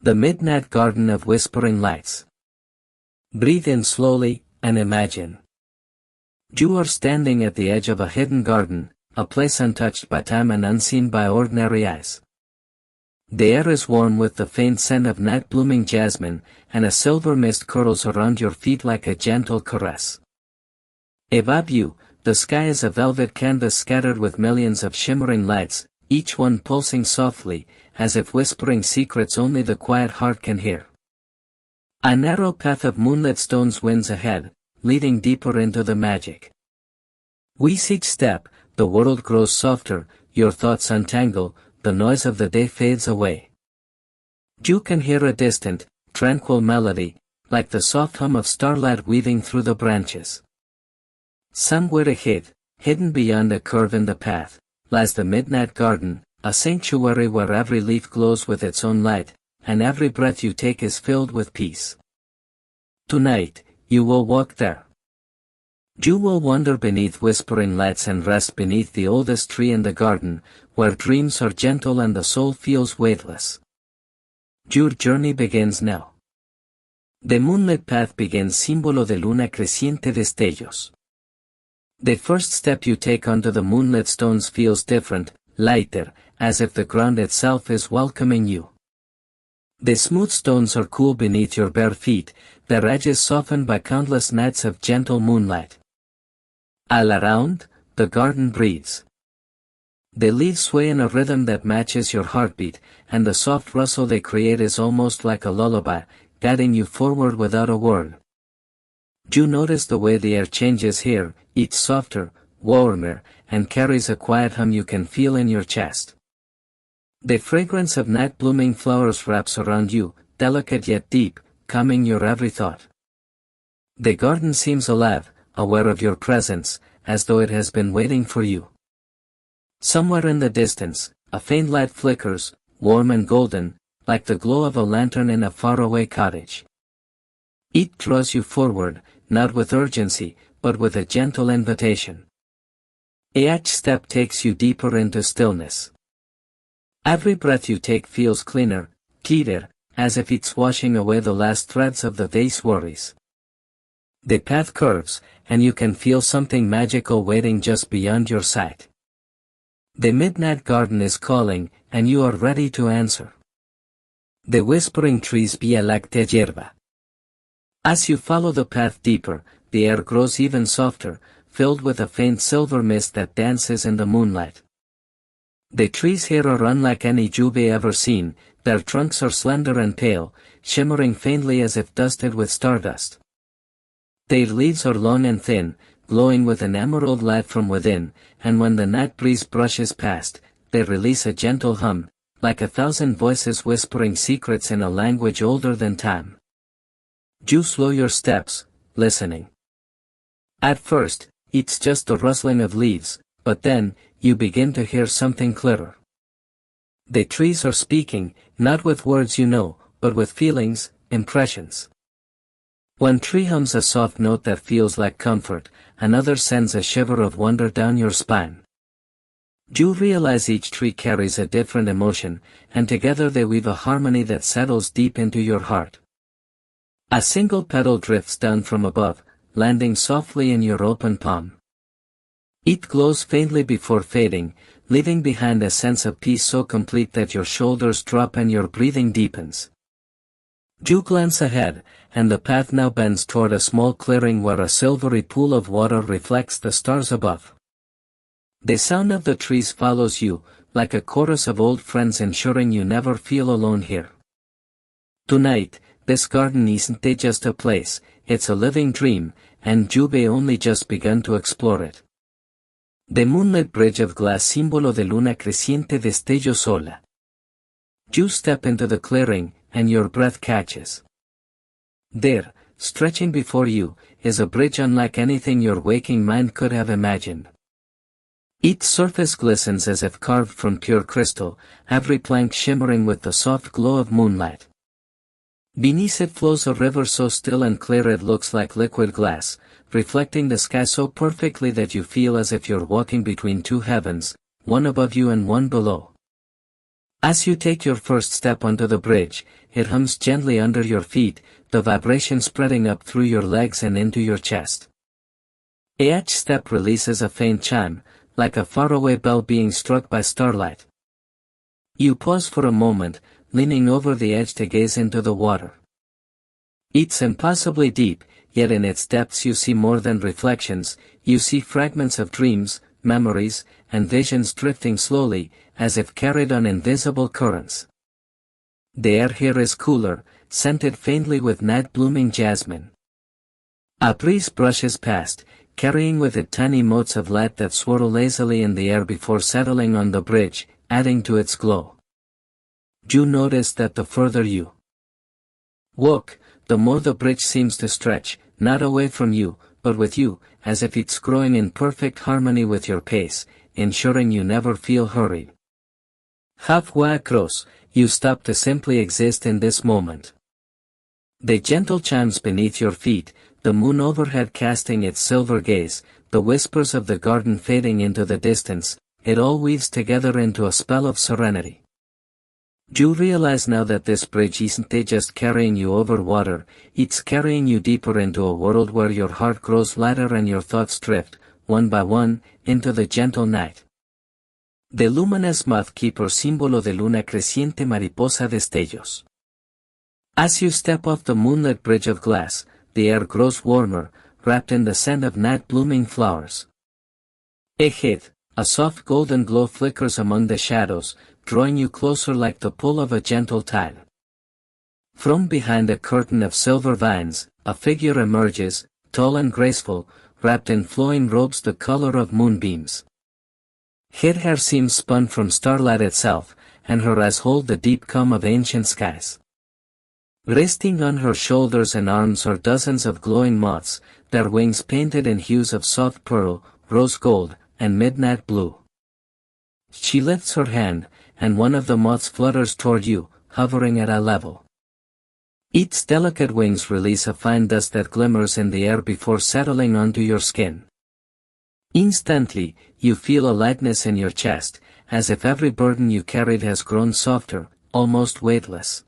The midnight garden of whispering lights. Breathe in slowly, and imagine. You are standing at the edge of a hidden garden, a place untouched by time and unseen by ordinary eyes. The air is warm with the faint scent of night-blooming jasmine, and a silver mist curls around your feet like a gentle caress. Above you, the sky is a velvet canvas scattered with millions of shimmering lights, each one pulsing softly, as if whispering secrets only the quiet heart can hear. A narrow path of moonlit stones winds ahead, leading deeper into the magic. With each step, the world grows softer, your thoughts untangle, the noise of the day fades away. You can hear a distant, tranquil melody, like the soft hum of starlight weaving through the branches. Somewhere ahead, hidden beyond a curve in the path, lies the midnight garden, a sanctuary where every leaf glows with its own light, and every breath you take is filled with peace. Tonight, you will walk there. You will wander beneath whispering lights and rest beneath the oldest tree in the garden, where dreams are gentle and the soul feels weightless. Your journey begins now. The moonlit path begins símbolo de luna creciente destellos. The first step you take onto the moonlit stones feels different, lighter, as if the ground itself is welcoming you. The smooth stones are cool beneath your bare feet, their edges softened by countless nights of gentle moonlight. All around, the garden breathes. The leaves sway in a rhythm that matches your heartbeat, and the soft rustle they create is almost like a lullaby, guiding you forward without a word. You notice the way the air changes here, each softer, warmer, and carries a quiet hum you can feel in your chest. The fragrance of night-blooming flowers wraps around you, delicate yet deep, calming your every thought. The garden seems alive, aware of your presence, as though it has been waiting for you. Somewhere in the distance, a faint light flickers, warm and golden, like the glow of a lantern in a faraway cottage. It draws you forward, not with urgency, but with a gentle invitation. Each step takes you deeper into stillness. Every breath you take feels cleaner, clearer, as if it's washing away the last threads of the day's worries. The path curves, and you can feel something magical waiting just beyond your sight. The midnight garden is calling, and you are ready to answer. The whispering trees via lacte hierba. As you follow the path deeper, the air grows even softer, filled with a faint silver mist that dances in the moonlight. The trees here are unlike any you've ever seen, their trunks are slender and pale, shimmering faintly as if dusted with stardust. Their leaves are long and thin, glowing with an emerald light from within, and when the night breeze brushes past, they release a gentle hum, like 1,000 voices whispering secrets in a language older than time. You slow your steps, listening. At first, it's just the rustling of leaves, but then, you begin to hear something clearer. The trees are speaking, not with words you know, but with feelings, impressions. One tree hums a soft note that feels like comfort, another sends a shiver of wonder down your spine. You realize each tree carries a different emotion, and together they weave a harmony that settles deep into your heart. A single petal drifts down from above, landing softly in your open palm. It glows faintly before fading, leaving behind a sense of peace so complete that your shoulders drop and your breathing deepens. You glance ahead, and the path now bends toward a small clearing where a silvery pool of water reflects the stars above. The sound of the trees follows you, like a chorus of old friends ensuring you never feel alone here. Tonight, this garden isn't just a place, it's a living dream, and you've only just begun to explore it. The moonlit bridge of glass símbolo de luna creciente destello sola. You step into the clearing, and your breath catches. There, stretching before you, is a bridge unlike anything your waking mind could have imagined. Its surface glistens as if carved from pure crystal, every plank shimmering with the soft glow of moonlight. Beneath it flows a river so still and clear it looks like liquid glass, reflecting the sky so perfectly that you feel as if you're walking between two heavens, one above you and one below. As you take your first step onto the bridge, it hums gently under your feet, the vibration spreading up through your legs and into your chest. Each step releases a faint chime, like a faraway bell being struck by starlight. You pause for a moment, leaning over the edge to gaze into the water. It's impossibly deep, yet in its depths you see more than reflections, you see fragments of dreams, memories, and visions drifting slowly, as if carried on invisible currents. The air here is cooler, scented faintly with night-blooming jasmine. A breeze brushes past, carrying with it tiny motes of light that swirl lazily in the air before settling on the bridge, adding to its glow. You notice that the further you walk, the more the bridge seems to stretch, not away from you, but with you, as if it's growing in perfect harmony with your pace, ensuring you never feel hurried. Halfway across, you stop to simply exist in this moment. The gentle chimes beneath your feet, the moon overhead casting its silver gaze, the whispers of the garden fading into the distance, it all weaves together into a spell of serenity. You realize now that this bridge isn't just carrying you over water, it's carrying you deeper into a world where your heart grows lighter and your thoughts drift, one by one, into the gentle night. The luminous moth keeper símbolo de luna creciente mariposa destellos. As you step off the moonlit bridge of glass, the air grows warmer, wrapped in the scent of night-blooming flowers. Ahead, a soft golden glow flickers among the shadows, drawing you closer like the pull of a gentle tide. From behind a curtain of silver vines, a figure emerges, tall and graceful, wrapped in flowing robes the color of moonbeams. Her hair seems spun from starlight itself, and her eyes hold the deep calm of ancient skies. Resting on her shoulders and arms are dozens of glowing moths, their wings painted in hues of soft pearl, rose gold, and midnight blue. She lifts her hand, and one of the moths flutters toward you, hovering at eye level. Its delicate wings release a fine dust that glimmers in the air before settling onto your skin. Instantly, you feel a lightness in your chest, as if every burden you carried has grown softer, almost weightless.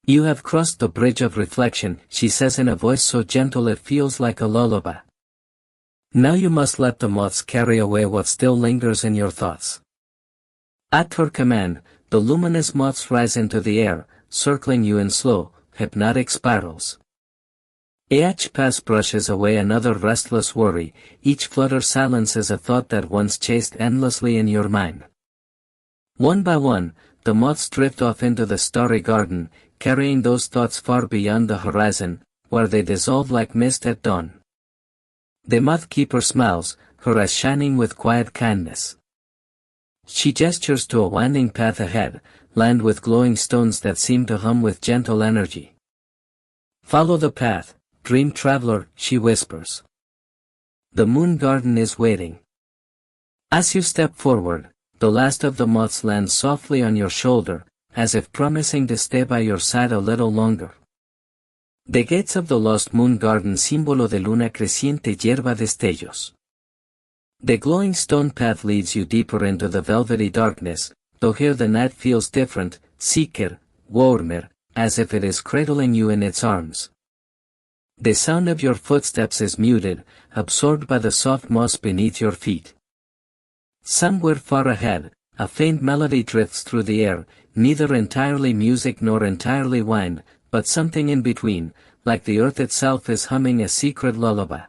You have crossed the bridge of reflection, she says in a voice so gentle it feels like a lullaby. Now you must let the moths carry away what still lingers in your thoughts. At her command, the luminous moths rise into the air, circling you in slow, hypnotic spirals. Each pass brushes away another restless worry, each flutter silences a thought that once chased endlessly in your mind. One by one, the moths drift off into the starry garden, carrying those thoughts far beyond the horizon, where they dissolve like mist at dawn. The moth keeper smiles, her eyes shining with quiet kindness. She gestures to a winding path ahead, lined with glowing stones that seem to hum with gentle energy. Follow the path, dream traveler, she whispers. The moon garden is waiting. As you step forward, the last of the moths lands softly on your shoulder, as if promising to stay by your side a little longer. The gates of the lost moon garden símbolo de luna creciente hierba destellos. The glowing stone path leads you deeper into the velvety darkness, though here the night feels different, sicker, warmer, as if it is cradling you in its arms. The sound of your footsteps is muted, absorbed by the soft moss beneath your feet. Somewhere far ahead, a faint melody drifts through the air, neither entirely music nor entirely wind, but something in between, like the earth itself is humming a secret lullaby.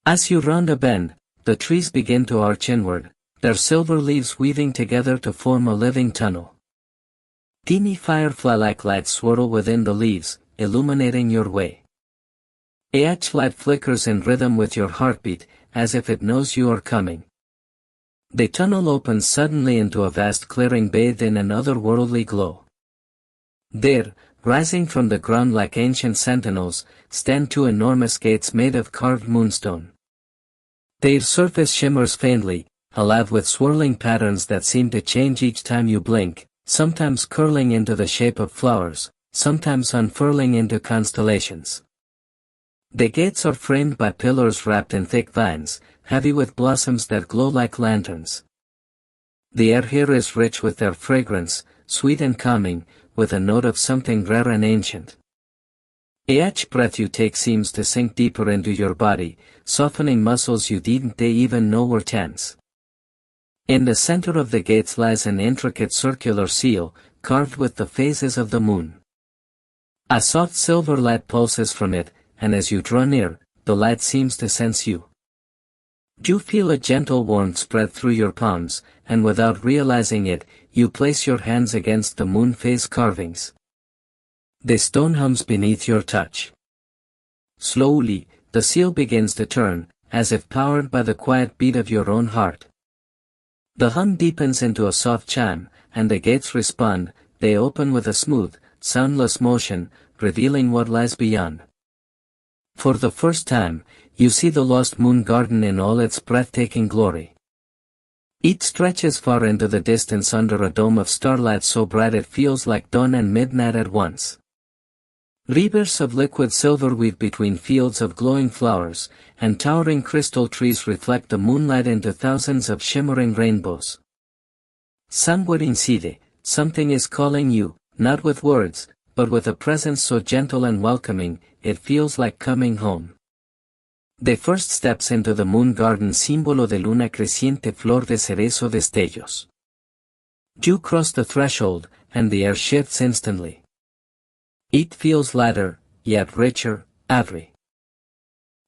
As you round a bend, the trees begin to arch inward, their silver leaves weaving together to form a living tunnel. Teeny firefly-like lights swirl within the leaves, illuminating your way. Each light flickers in rhythm with your heartbeat, as if it knows you are coming. The tunnel opens suddenly into a vast clearing bathed in an otherworldly glow. There, rising from the ground like ancient sentinels, stand two enormous gates made of carved moonstone. Their surface shimmers faintly, alive with swirling patterns that seem to change each time you blink, sometimes curling into the shape of flowers, sometimes unfurling into constellations. The gates are framed by pillars wrapped in thick vines, heavy with blossoms that glow like lanterns. The air here is rich with their fragrance, sweet and calming, with a note of something rare and ancient. Each breath you take seems to sink deeper into your body, softening muscles you didn't even know were tense. In the center of the gates lies an intricate circular seal, carved with the phases of the moon. A soft silver light pulses from it, and as you draw near, the light seems to sense you. You feel a gentle warmth spread through your palms, and without realizing it, you place your hands against the moon phase carvings. The stone hums beneath your touch. Slowly, the seal begins to turn, as if powered by the quiet beat of your own heart. The hum deepens into a soft chime, and the gates respond. They open with a smooth, soundless motion, revealing what lies beyond. For the first time, you see the lost moon garden in all its breathtaking glory. It stretches far into the distance under a dome of starlight so bright it feels like dawn and midnight at once. Rivers of liquid silver weave between fields of glowing flowers, and towering crystal trees reflect the moonlight into thousands of shimmering rainbows. Somewhere inside, something is calling you, not with words, but with a presence so gentle and welcoming, it feels like coming home. The first steps into the moon garden, símbolo de luna creciente, flor de cerezo, destellos. You cross the threshold, and the air shifts instantly. It feels lighter, yet richer, airy.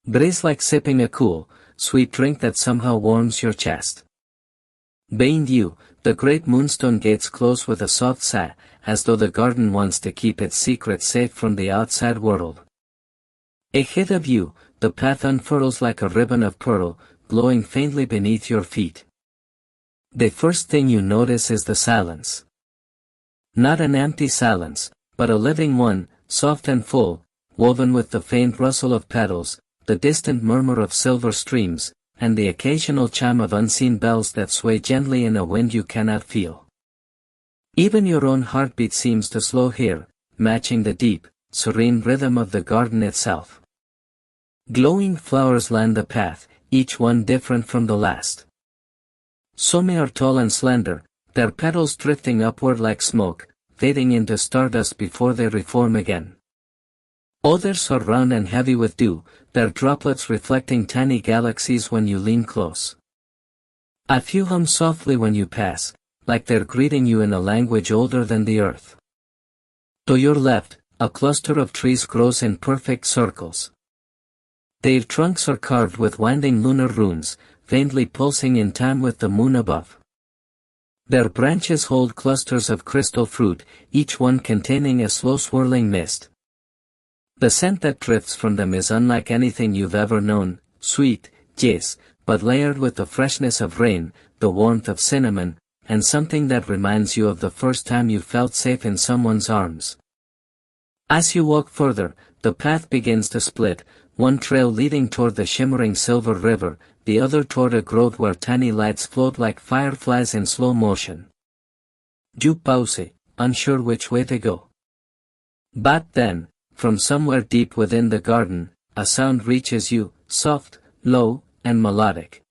Breeze like sipping a cool, sweet drink that somehow warms your chest. Behind you, the great moonstone gates close with a soft sigh, as though the garden wants to keep its secret safe from the outside world. Ahead of you, the path unfurls like a ribbon of pearl, glowing faintly beneath your feet. The first thing you notice is the silence. Not an empty silence, but a living one, soft and full, woven with the faint rustle of petals, the distant murmur of silver streams, and the occasional chime of unseen bells that sway gently in a wind you cannot feel. Even your own heartbeat seems to slow here, matching the deep, serene rhythm of the garden itself. Glowing flowers line the path, each one different from the last. Some are tall and slender, their petals drifting upward like smoke, fading into stardust before they reform again. Others are round and heavy with dew, their droplets reflecting tiny galaxies when you lean close. A few hum softly when you pass, like they're greeting you in a language older than the earth. To your left, a cluster of trees grows in perfect circles. Their trunks are carved with winding lunar runes, faintly pulsing in time with the moon above. Their branches hold clusters of crystal fruit, each one containing a slow swirling mist. The scent that drifts from them is unlike anything you've ever known, sweet, yes, but layered with the freshness of rain, the warmth of cinnamon, and something that reminds you of the first time you felt safe in someone's arms. As you walk further, the path begins to split, one trail leading toward the shimmering silver river, the other toward a grove where tiny lights float like fireflies in slow motion. You pause, unsure which way to go. But then, from somewhere deep within the garden, a sound reaches you, soft, low, and melodic.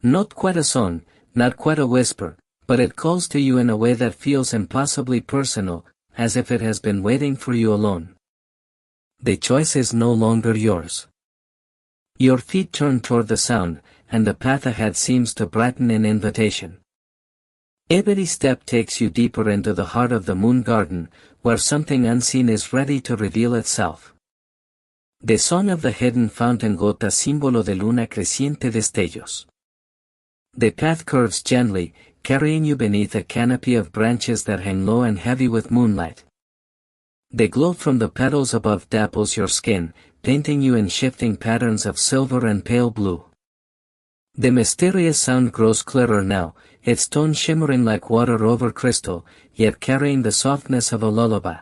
Not quite a song, not quite a whisper, but it calls to you in a way that feels impossibly personal, as if it has been waiting for you alone. The choice is no longer yours. Your feet turn toward the sound, and the path ahead seems to brighten in invitation. Every step takes you deeper into the heart of the moon garden, where something unseen is ready to reveal itself. The song of the hidden fountain gota, símbolo de luna creciente, destellos. The path curves gently, carrying you beneath a canopy of branches that hang low and heavy with moonlight. The glow from the petals above dapples your skin, painting you in shifting patterns of silver and pale blue. The mysterious sound grows clearer now, its tone shimmering like water over crystal, yet carrying the softness of a lullaby.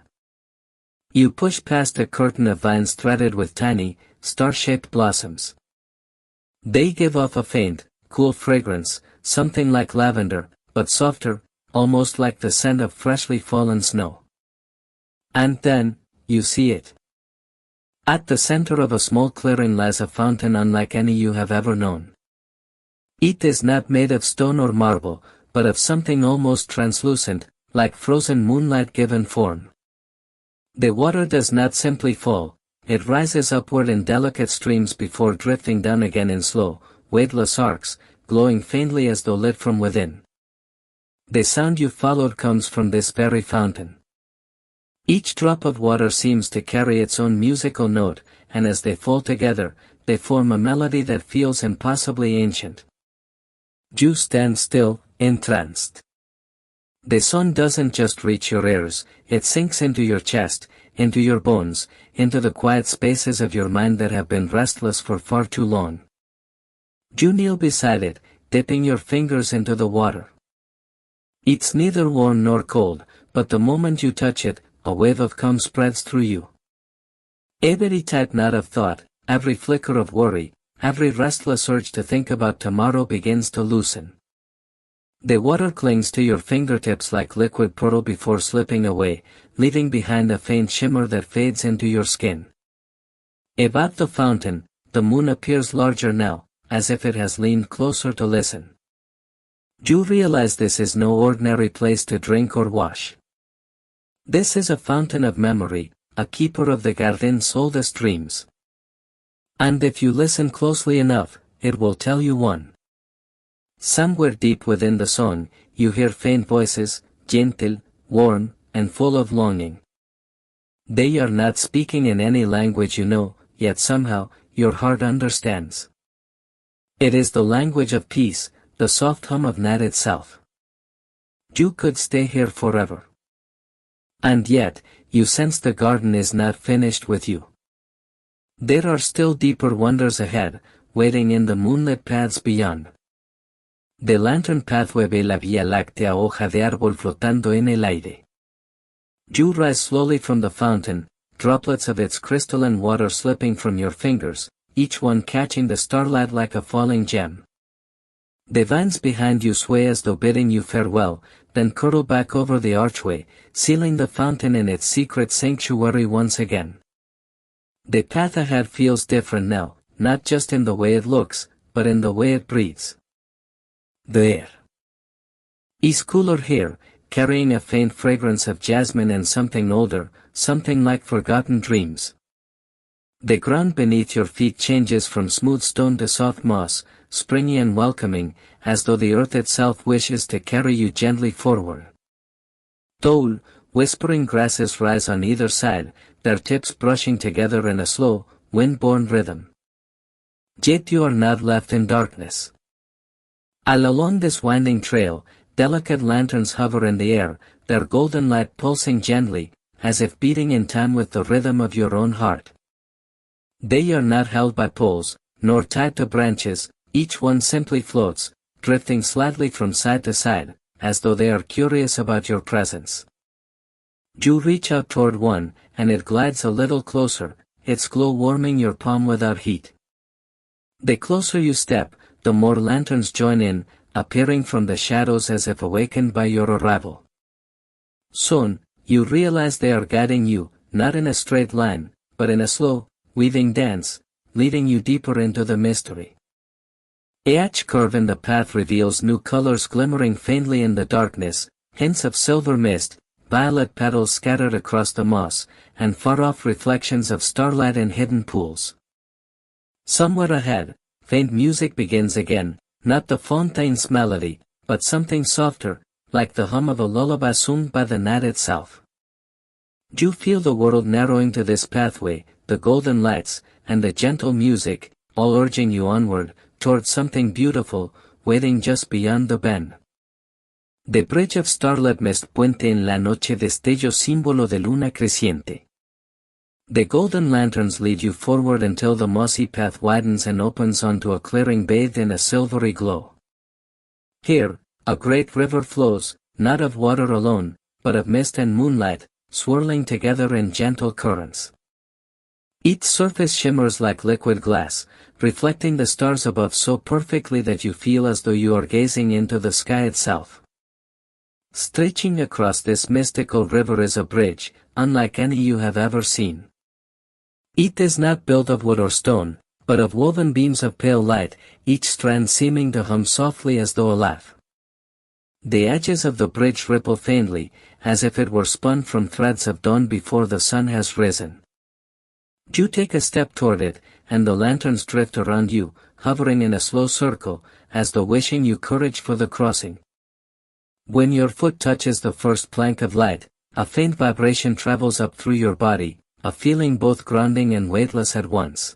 You push past a curtain of vines threaded with tiny, star-shaped blossoms. They give off a faint, cool fragrance, something like lavender, but softer, almost like the scent of freshly fallen snow. And then, you see it. At the center of a small clearing lies a fountain unlike any you have ever known. It is not made of stone or marble, but of something almost translucent, like frozen moonlight given form. The water does not simply fall, it rises upward in delicate streams before drifting down again in slow, waveless arcs, glowing faintly as though lit from within. The sound you followed comes from this very fountain. Each drop of water seems to carry its own musical note, and as they fall together, they form a melody that feels impossibly ancient. You stand still, entranced. The sun doesn't just reach your ears, it sinks into your chest, into your bones, into the quiet spaces of your mind that have been restless for far too long. You kneel beside it, dipping your fingers into the water. It's neither warm nor cold, but the moment you touch it, a wave of calm spreads through you. Every tight knot of thought, every flicker of worry, every restless urge to think about tomorrow begins to loosen. The water clings to your fingertips like liquid pearl before slipping away, leaving behind a faint shimmer that fades into your skin. About the fountain, the moon appears larger now, as if it has leaned closer to listen. You realize this is no ordinary place to drink or wash. This is a fountain of memory, a keeper of the Jardin's oldest dreams. And if you listen closely enough, it will tell you one. Somewhere deep within the song, you hear faint voices, gentle, warm, and full of longing. They are not speaking in any language you know, yet somehow, your heart understands. It is the language of peace, the soft hum of night itself. You could stay here forever. And yet, you sense the garden is not finished with you. There are still deeper wonders ahead, waiting in the moonlit paths beyond. The lantern pathway ve la vía láctea hoja de árbol flotando en el aire. You rise slowly from the fountain, droplets of its crystalline water slipping from your fingers, each one catching the starlight like a falling gem. The vines behind you sway as though bidding you farewell, then curl back over the archway, sealing the fountain in its secret sanctuary once again. The path ahead feels different now, not just in the way it looks, but in the way it breathes. The air is cooler here, carrying a faint fragrance of jasmine and something older, something like forgotten dreams. The ground beneath your feet changes from smooth stone to soft moss, springy and welcoming, as though the earth itself wishes to carry you gently forward. Tall, whispering grasses rise on either side, their tips brushing together in a slow, wind-borne rhythm. Yet you are not left in darkness. All along this winding trail, delicate lanterns hover in the air, their golden light pulsing gently, as if beating in time with the rhythm of your own heart. They are not held by poles, nor tied to branches, each one simply floats, drifting slightly from side to side, as though they are curious about your presence. You reach out toward one, and it glides a little closer, its glow warming your palm without heat. The closer you step, the more lanterns join in, appearing from the shadows as if awakened by your arrival. Soon, you realize they are guiding you, not in a straight line, but in a slow, weaving dance, leading you deeper into the mystery. Each curve in the path reveals new colors glimmering faintly in the darkness, hints of silver mist, violet petals scattered across the moss, and far-off reflections of starlight in hidden pools. Somewhere ahead, faint music begins again, not the fountain's melody, but something softer, like the hum of a lullaby sung by the night itself. You feel the world narrowing to this pathway, the golden lights, and the gentle music, all urging you onward, toward something beautiful, waiting just beyond the bend. The bridge of starlit mist puente en la noche destello símbolo de luna creciente. The golden lanterns lead you forward until the mossy path widens and opens onto a clearing bathed in a silvery glow. Here, a great river flows, not of water alone, but of mist and moonlight, swirling together in gentle currents. Its surface shimmers like liquid glass, reflecting the stars above so perfectly that you feel as though you are gazing into the sky itself. Stretching across this mystical river is a bridge, unlike any you have ever seen. It is not built of wood or stone, but of woven beams of pale light, each strand seeming to hum softly as though alive. The edges of the bridge ripple faintly, as if it were spun from threads of dawn before the sun has risen. You take a step toward it, and the lanterns drift around you, hovering in a slow circle, as though wishing you courage for the crossing. When your foot touches the first plank of light, a faint vibration travels up through your body, a feeling both grounding and weightless at once.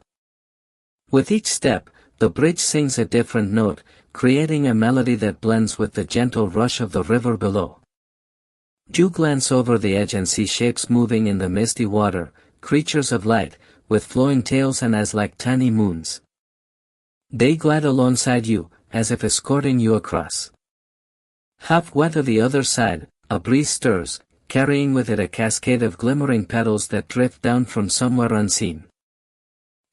With each step, the bridge sings a different note, creating a melody that blends with the gentle rush of the river below. You glance over the edge and see shapes moving in the misty water, creatures of light, with flowing tails and eyes like tiny moons. They glide alongside you, as if escorting you across. Halfway to the other side, a breeze stirs, carrying with it a cascade of glimmering petals that drift down from somewhere unseen.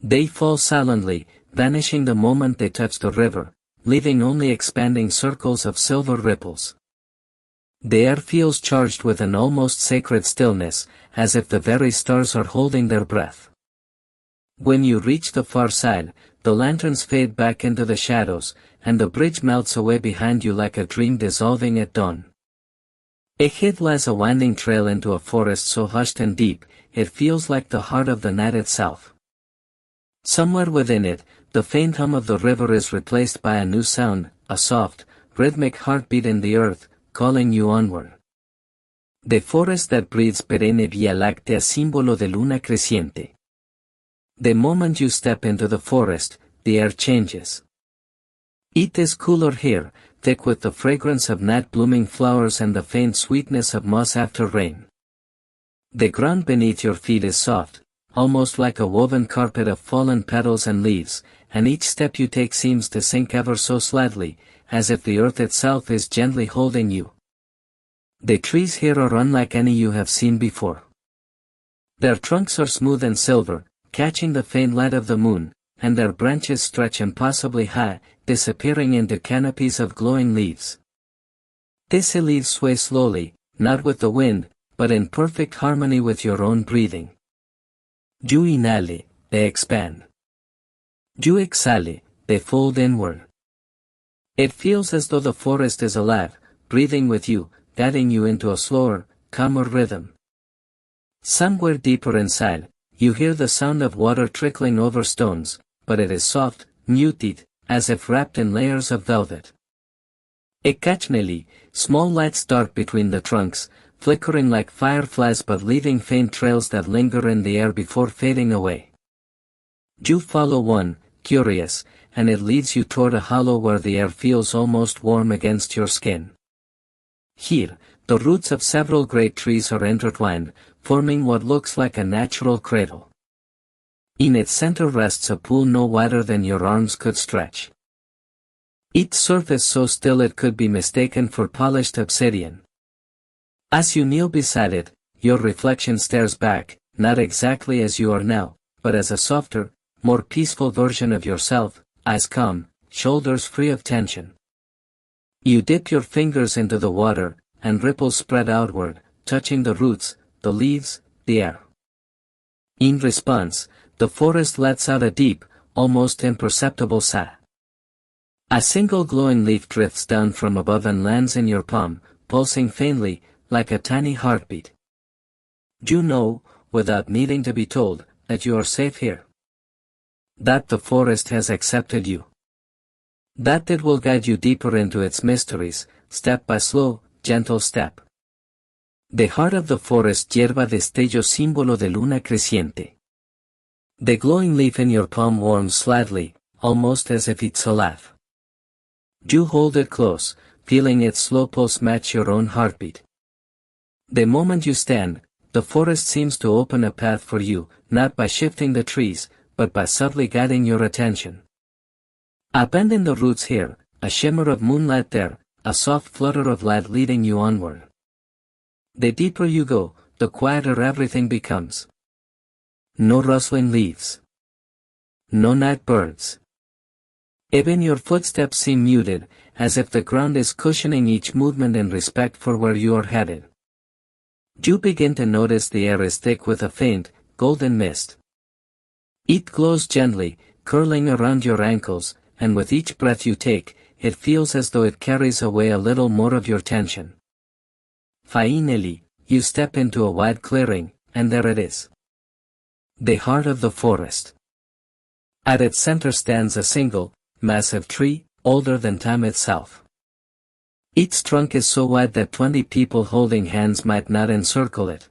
They fall silently, vanishing the moment they touch the river, leaving only expanding circles of silver ripples. The air feels charged with an almost sacred stillness, as if the very stars are holding their breath. When you reach the far side, the lanterns fade back into the shadows, and the bridge melts away behind you like a dream dissolving at dawn. Ahead lies a winding trail into a forest so hushed and deep, it feels like the heart of the night itself. Somewhere within it, the faint hum of the river is replaced by a new sound, a soft, rhythmic heartbeat in the earth, calling you onward. The forest that breathes perenne vía láctea, símbolo de luna creciente. The moment you step into the forest, the air changes. It is cooler here, thick with the fragrance of night-blooming flowers and the faint sweetness of moss after rain. The ground beneath your feet is soft, almost like a woven carpet of fallen petals and leaves, and each step you take seems to sink ever so slightly, as if the earth itself is gently holding you. The trees here are unlike any you have seen before. Their trunks are smooth and silver, catching the faint light of the moon, and their branches stretch impossibly high, disappearing into canopies of glowing leaves. These leaves sway slowly, not with the wind, but in perfect harmony with your own breathing. You inhale, they expand. You exhale, they fold inward. It feels as though the forest is alive, breathing with you, guiding you into a slower, calmer rhythm. Somewhere deeper inside, you hear the sound of water trickling over stones, but it is soft, muted, as if wrapped in layers of velvet. Occasionally, small lights dart between the trunks, flickering like fireflies but leaving faint trails that linger in the air before fading away. You follow one, curious, and it leads you toward a hollow where the air feels almost warm against your skin. Here, the roots of several great trees are intertwined, forming what looks like a natural cradle. In its center rests a pool no wider than your arms could stretch. Its surface so still it could be mistaken for polished obsidian. As you kneel beside it, your reflection stares back, not exactly as you are now, but as a softer, more peaceful version of yourself, eyes calm, shoulders free of tension. You dip your fingers into the water, and ripples spread outward, touching the roots, the leaves, the air. In response, the forest lets out a deep, almost imperceptible sigh. A single glowing leaf drifts down from above and lands in your palm, pulsing faintly, like a tiny heartbeat. You know, without needing to be told, that you are safe here. That the forest has accepted you. That it will guide you deeper into its mysteries, step by slow, gentle step. The heart of the forest hierba destello símbolo de luna creciente. The glowing leaf in your palm warms slightly, almost as if it's alive. You hold it close, feeling its slow pulse match your own heartbeat. The moment you stand, the forest seems to open a path for you, not by shifting the trees, but by subtly guiding your attention. A bend in the roots here, a shimmer of moonlight there, a soft flutter of light leading you onward. The deeper you go, the quieter everything becomes. No rustling leaves. No night birds. Even your footsteps seem muted, as if the ground is cushioning each movement in respect for where you are headed. You begin to notice the air is thick with a faint, golden mist. It glows gently, curling around your ankles, and with each breath you take, it feels as though it carries away a little more of your tension. Finally, you step into a wide clearing, and there it is. The heart of the forest. At its center stands a single, massive tree, older than time itself. Its trunk is so wide that 20 people holding hands might not encircle it.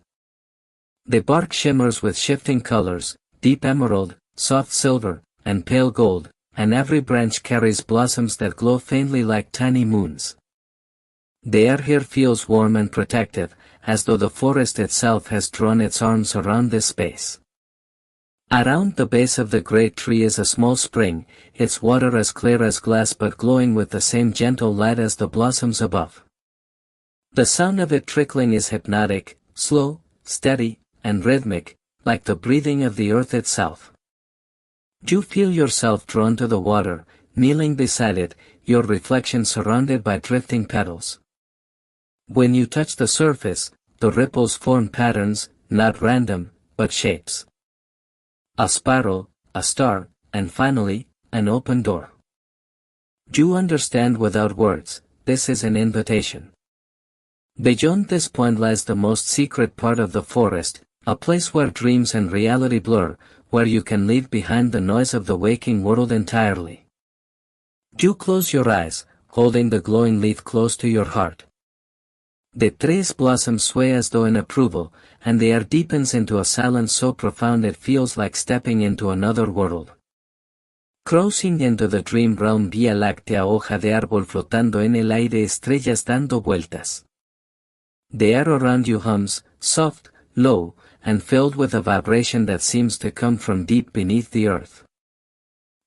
The bark shimmers with shifting colors, deep emerald, soft silver, and pale gold, and every branch carries blossoms that glow faintly like tiny moons. The air here feels warm and protective, as though the forest itself has drawn its arms around this space. Around the base of the great tree is a small spring, its water as clear as glass but glowing with the same gentle light as the blossoms above. The sound of it trickling is hypnotic, slow, steady, and rhythmic, like the breathing of the earth itself. You feel yourself drawn to the water, kneeling beside it, your reflection surrounded by drifting petals. When you touch the surface, the ripples form patterns, not random, but shapes. A spiral, a star, and finally, an open door. You understand without words, this is an invitation. Beyond this point lies the most secret part of the forest, a place where dreams and reality blur, where you can leave behind the noise of the waking world entirely. You close your eyes, holding the glowing leaf close to your heart. The tree's blossoms sway as though in approval, and the air deepens into a silence so profound it feels like stepping into another world. Crossing into the dream realm vía láctea hoja de árbol flotando en el aire estrellas dando vueltas. The air around you hums, soft, low, and filled with a vibration that seems to come from deep beneath the earth.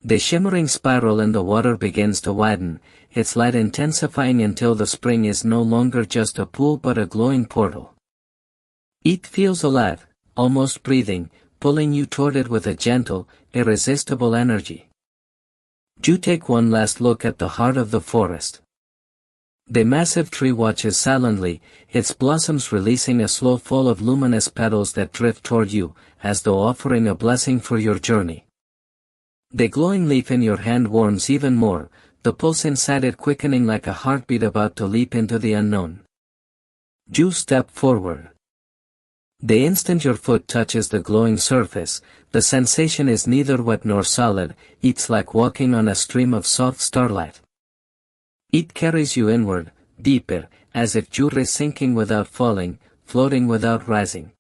The shimmering spiral in the water begins to widen, its light intensifying until the spring is no longer just a pool but a glowing portal. It feels alive, almost breathing, pulling you toward it with a gentle, irresistible energy. You take one last look at the heart of the forest. The massive tree watches silently, its blossoms releasing a slow fall of luminous petals that drift toward you, as though offering a blessing for your journey. The glowing leaf in your hand warms even more, the pulse inside it quickening like a heartbeat about to leap into the unknown. You step forward. The instant your foot touches the glowing surface, the sensation is neither wet nor solid, it's like walking on a stream of soft starlight. It carries you inward, deeper, as if you were sinking without falling, floating without rising.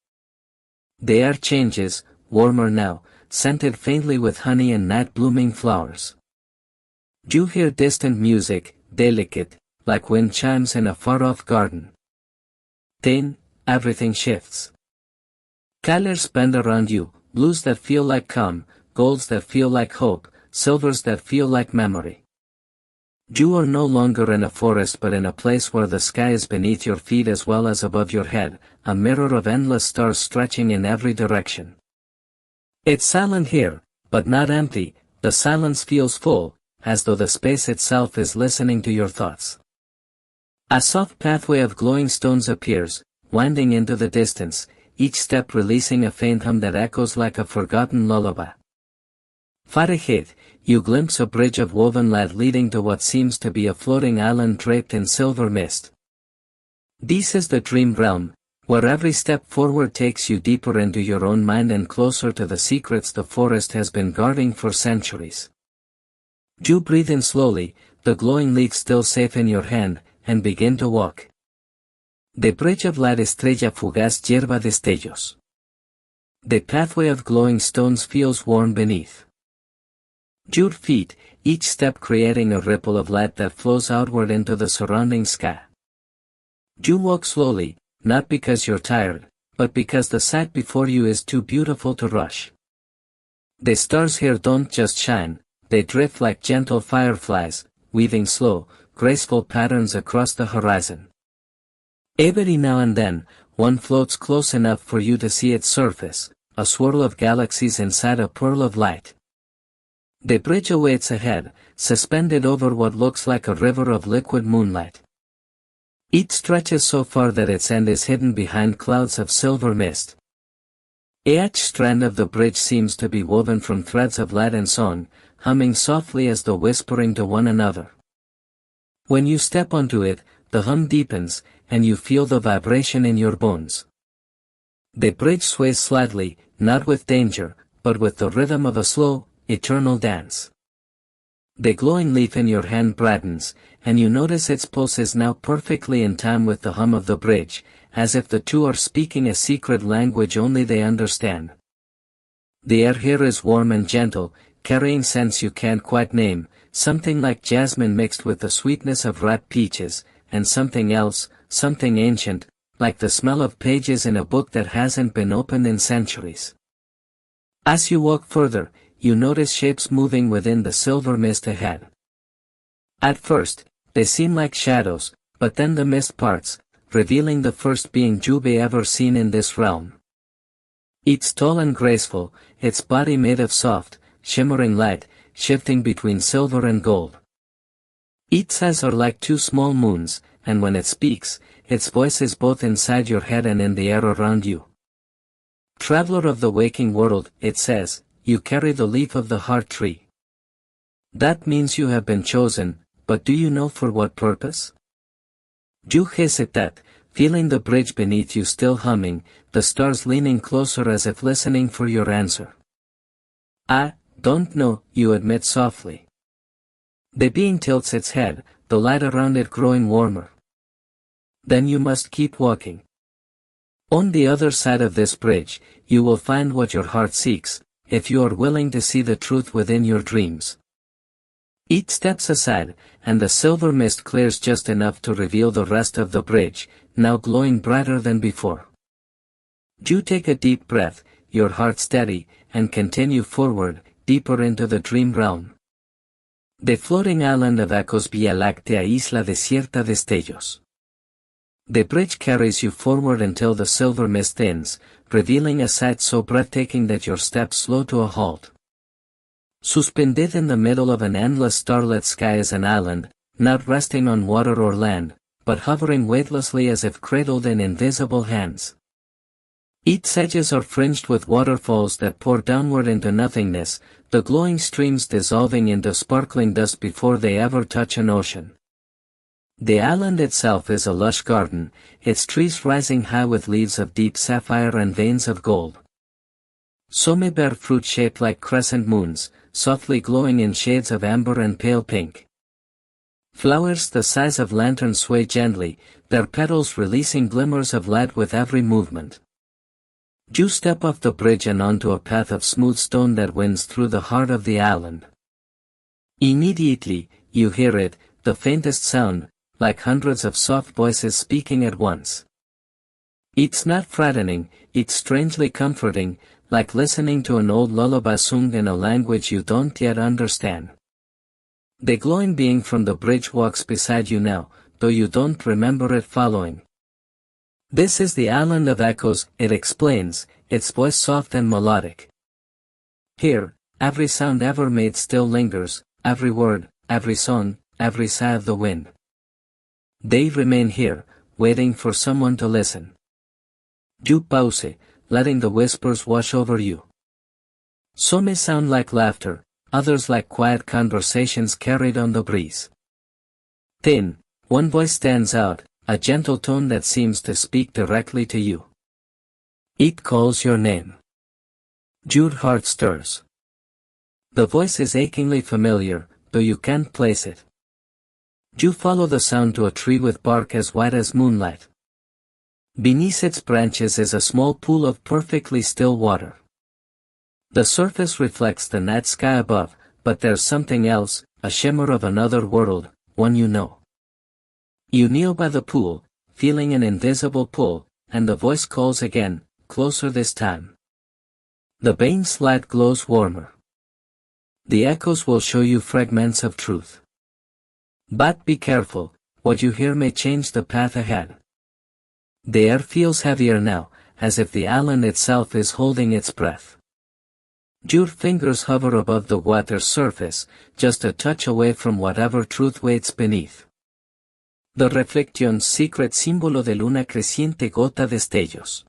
The air changes, warmer now, scented faintly with honey and night-blooming flowers. You hear distant music, delicate, like wind chimes in a far-off garden. Then, everything shifts. Colors bend around you, blues that feel like calm, golds that feel like hope, silvers that feel like memory. You are no longer in a forest but in a place where the sky is beneath your feet as well as above your head, a mirror of endless stars stretching in every direction. It's silent here, but not empty, the silence feels full, as though the space itself is listening to your thoughts. A soft pathway of glowing stones appears, winding into the distance, each step releasing a faint hum that echoes like a forgotten lullaby. Far ahead, you glimpse a bridge of woven light leading to what seems to be a floating island draped in silver mist. This is the dream realm, where every step forward takes you deeper into your own mind and closer to the secrets the forest has been guarding for centuries. You breathe in slowly, the glowing leaf still safe in your hand, and begin to walk. The bridge of light estrella fugaz hierba destellos. The pathway of glowing stones feels warm beneath your feet, each step creating a ripple of light that flows outward into the surrounding sky. You walk slowly, not because you're tired, but because the sight before you is too beautiful to rush. The stars here don't just shine, they drift like gentle fireflies, weaving slow, graceful patterns across the horizon. Every now and then, one floats close enough for you to see its surface, a swirl of galaxies inside a pearl of light. The bridge awaits ahead, suspended over what looks like a river of liquid moonlight. It stretches so far that its end is hidden behind clouds of silver mist. Each strand of the bridge seems to be woven from threads of light and song, humming softly as though whispering to one another. When you step onto it, the hum deepens, and you feel the vibration in your bones. The bridge sways slightly, not with danger, but with the rhythm of a slow, eternal dance. The glowing leaf in your hand brightens, and you notice its pulse is now perfectly in time with the hum of the bridge, as if the two are speaking a secret language only they understand. The air here is warm and gentle, carrying scents you can't quite name, something like jasmine mixed with the sweetness of ripe peaches, and something else, something ancient, like the smell of pages in a book that hasn't been opened in centuries. As you walk further, you notice shapes moving within the silver mist ahead. At first, they seem like shadows, but then the mist parts, revealing the first being you've ever seen in this realm. It's tall and graceful, its body made of soft, shimmering light, shifting between silver and gold. Its eyes are like two small moons, and when it speaks, its voice is both inside your head and in the air around you. Traveler of the waking world, it says, you carry the leaf of the heart tree. That means you have been chosen, but do you know for what purpose? You hesitate, feeling the bridge beneath you still humming, the stars leaning closer as if listening for your answer. I don't know, you admit softly. The being tilts its head, the light around it growing warmer. Then you must keep walking. On the other side of this bridge, you will find what your heart seeks, if you are willing to see the truth within your dreams. It steps aside, and the silver mist clears just enough to reveal the rest of the bridge, now glowing brighter than before. You take a deep breath, your heart steady, and continue forward, deeper into the dream realm. The floating island of echoes, Vía Láctea, isla desierta de destellos. The bridge carries you forward until the silver mist ends, revealing a sight so breathtaking that your steps slow to a halt. Suspended in the middle of an endless starlit sky is an island, not resting on water or land, but hovering weightlessly as if cradled in invisible hands. Its edges are fringed with waterfalls that pour downward into nothingness, the glowing streams dissolving into sparkling dust before they ever touch an ocean. The island itself is a lush garden, its trees rising high with leaves of deep sapphire and veins of gold. Some bear fruit shaped like crescent moons, softly glowing in shades of amber and pale pink. Flowers the size of lanterns sway gently, their petals releasing glimmers of light with every movement. You step off the bridge and onto a path of smooth stone that winds through the heart of the island. Immediately, you hear it, the faintest sound, like hundreds of soft voices speaking at once. It's not frightening, it's strangely comforting, like listening to an old lullaby sung in a language you don't yet understand. The glowing being from the bridge walks beside you now, though you don't remember it following. This is the island of echoes, it explains, its voice soft and melodic. Here, every sound ever made still lingers, every word, every song, every sigh of the wind. They remain here, waiting for someone to listen. You pause, letting the whispers wash over you. Some may sound like laughter, others like quiet conversations carried on the breeze. Then, one voice stands out, a gentle tone that seems to speak directly to you. It calls your name. Your heart stirs. The voice is achingly familiar, though you can't place it. You follow the sound to a tree with bark as white as moonlight. Beneath its branches is a small pool of perfectly still water. The surface reflects the night sky above, but there's something else, a shimmer of another world, one you know. You kneel by the pool, feeling an invisible pull, and the voice calls again, closer this time. The veins' light glows warmer. The echoes will show you fragments of truth. But be careful, what you hear may change the path ahead. The air feels heavier now, as if the island itself is holding its breath. Your fingers hover above the water's surface, just a touch away from whatever truth waits beneath. The reflection's secret símbolo de luna creciente gota destellos.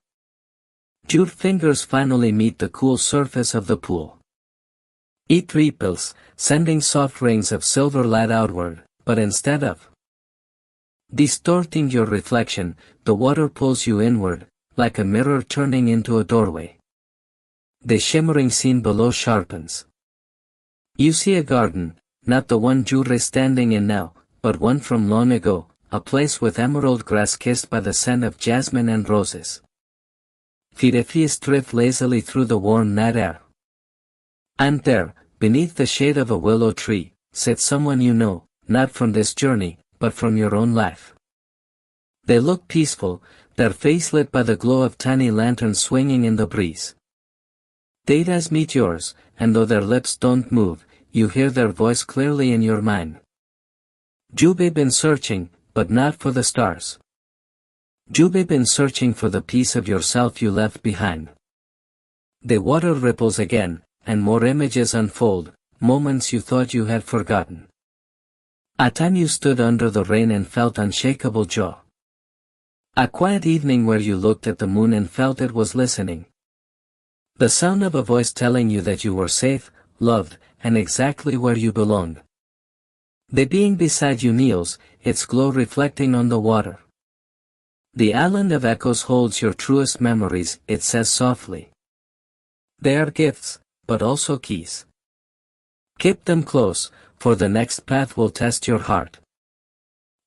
Your fingers finally meet the cool surface of the pool. It ripples, sending soft rings of silver light outward, but instead of Distorting your reflection, the water pulls you inward, like a mirror turning into a doorway. The shimmering scene below sharpens. You see a garden, not the one you're standing in now, but one from long ago, a place with emerald grass kissed by the scent of jasmine and roses. Fireflies drift lazily through the warm night air. And there, beneath the shade of a willow tree, sits someone you know, not from this journey, but from your own life. They look peaceful, their face lit by the glow of tiny lanterns swinging in the breeze. Their eyes meet yours, and though their lips don't move, you hear their voice clearly in your mind. You've been searching, but not for the stars. You've been searching for the piece of yourself you left behind. The water ripples again, and more images unfold, moments you thought you had forgotten. A time you stood under the rain and felt unshakable joy. A quiet evening where you looked at the moon and felt it was listening. The sound of a voice telling you that you were safe, loved, and exactly where you belonged. The being beside you kneels, its glow reflecting on the water. The island of echoes holds your truest memories, it says softly. They are gifts, but also keys. Keep them close, for the next path will test your heart.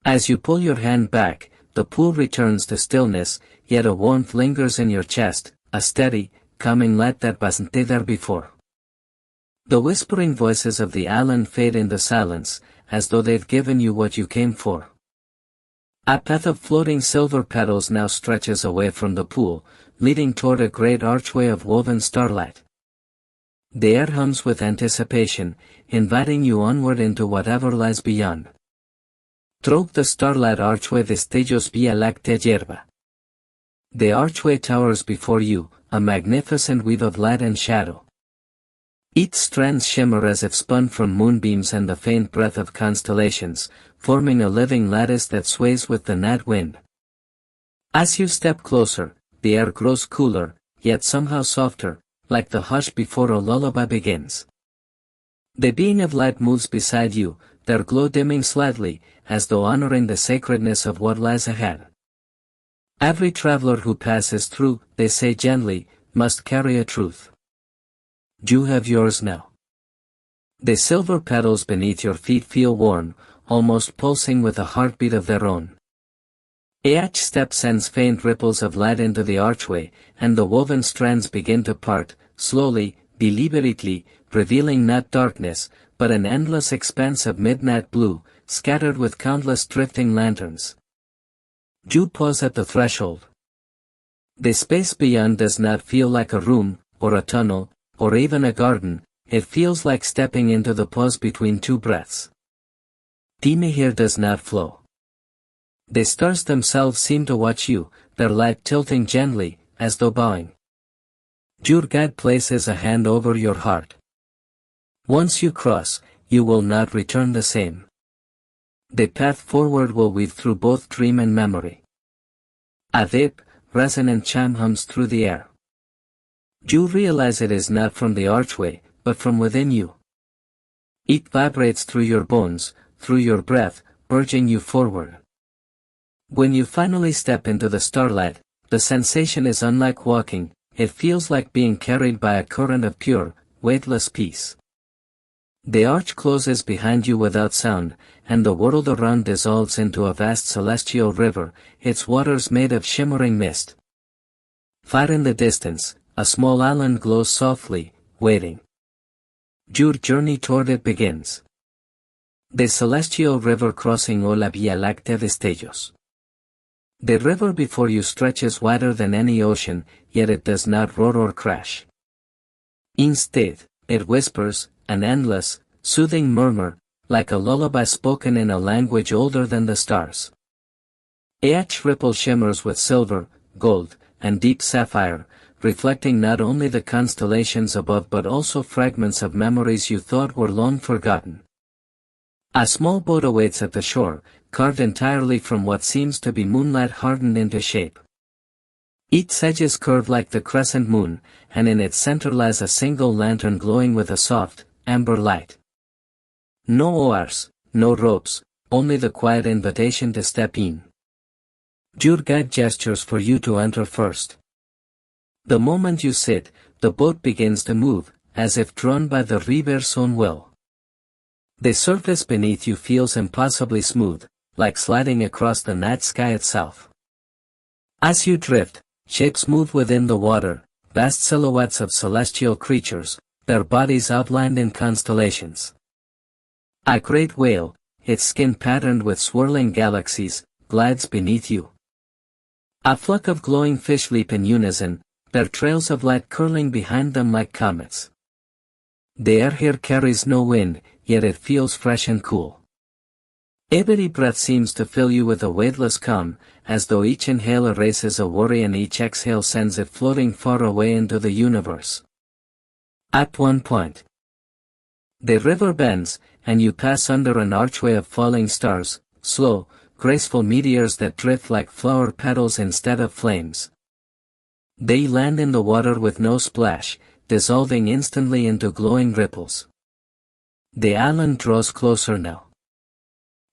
As you pull your hand back, the pool returns to stillness, yet a warmth lingers in your chest, a steady, calming light that wasn't there before. The whispering voices of the island fade into silence, as though they've given you what you came for. A path of floating silver petals now stretches away from the pool, leading toward a great archway of woven starlight. The air hums with anticipation, inviting you onward into whatever lies beyond. Through the starlight archway destellos vía láctea hierba. The archway towers before you, a magnificent weave of light and shadow. Each strands shimmer as if spun from moonbeams and the faint breath of constellations, forming a living lattice that sways with the night wind. As you step closer, the air grows cooler, yet somehow softer, like the hush before a lullaby begins. The being of light moves beside you, their glow dimming slightly, as though honoring the sacredness of what lies ahead. Every traveler who passes through, they say gently, must carry a truth. You have yours now. The silver petals beneath your feet feel warm, almost pulsing with a heartbeat of their own. Each step sends faint ripples of light into the archway, and the woven strands begin to part, slowly, deliberately, revealing not darkness, but an endless expanse of midnight blue, scattered with countless drifting lanterns. You pause at the threshold. The space beyond does not feel like a room, or a tunnel, or even a garden, it feels like stepping into the pause between two breaths. Time here does not flow. The stars themselves seem to watch you, their light tilting gently, as though bowing. Your guide places a hand over your heart. Once you cross, you will not return the same. The path forward will weave through both dream and memory. A deep, resonant chime hums through the air. You realize it is not from the archway, but from within you. It vibrates through your bones, through your breath, urging you forward. When you finally step into the starlight, the sensation is unlike walking, it feels like being carried by a current of pure, weightless peace. The arch closes behind you without sound, and the world around dissolves into a vast celestial river, its waters made of shimmering mist. Far in the distance, a small island glows softly, waiting. Your journey toward it begins. The celestial river crossing la Vía Láctea destellos. The river before you stretches wider than any ocean, yet it does not roar or crash. Instead, it whispers, an endless, soothing murmur, like a lullaby spoken in a language older than the stars. Each ripple shimmers with silver, gold, and deep sapphire, reflecting not only the constellations above but also fragments of memories you thought were long forgotten. A small boat awaits at the shore, carved entirely from what seems to be moonlight hardened into shape. Its edges curve like the crescent moon, and in its center lies a single lantern glowing with a soft, amber light. No oars, no ropes, only the quiet invitation to step in. Your guide gestures for you to enter first. The moment you sit, the boat begins to move, as if drawn by the river's own will. The surface beneath you feels impossibly smooth, like sliding across the night sky itself. As you drift, shapes move within the water, vast silhouettes of celestial creatures, their bodies outlined in constellations. A great whale, its skin patterned with swirling galaxies, glides beneath you. A flock of glowing fish leap in unison, their trails of light curling behind them like comets. The air here carries no wind, yet it feels fresh and cool. Every breath seems to fill you with a weightless calm, as though each inhale erases a worry and each exhale sends it floating far away into the universe. At one point, the river bends, and you pass under an archway of falling stars, slow, graceful meteors that drift like flower petals instead of flames. They land in the water with no splash, dissolving instantly into glowing ripples. The island draws closer now.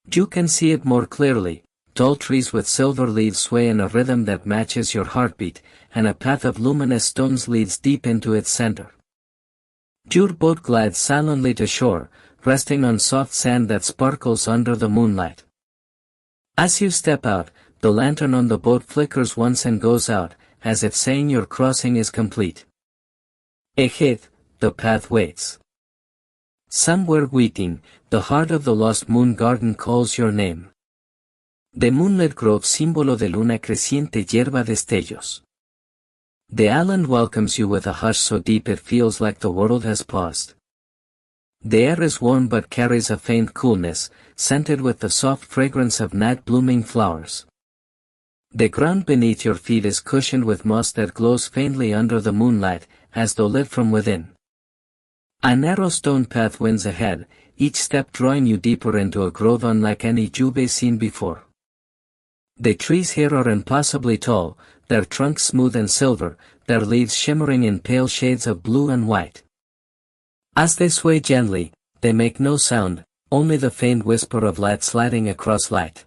You can see it more clearly, tall trees with silver leaves sway in a rhythm that matches your heartbeat, and a path of luminous stones leads deep into its center. Your boat glides silently to shore, resting on soft sand that sparkles under the moonlight. As you step out, the lantern on the boat flickers once and goes out, as if saying your crossing is complete. Ahead, the path waits. Somewhere waiting, the heart of the lost moon garden calls your name. The moonlit grove símbolo de luna creciente hierba destellos. The island welcomes you with a hush so deep it feels like the world has paused. The air is warm but carries a faint coolness, scented with the soft fragrance of night-blooming flowers. The ground beneath your feet is cushioned with moss that glows faintly under the moonlight, as though lit from within. A narrow stone path winds ahead, each step drawing you deeper into a grove unlike any you've seen before. The trees here are impossibly tall, their trunks smooth and silver, their leaves shimmering in pale shades of blue and white. As they sway gently, they make no sound, only the faint whisper of light sliding across light.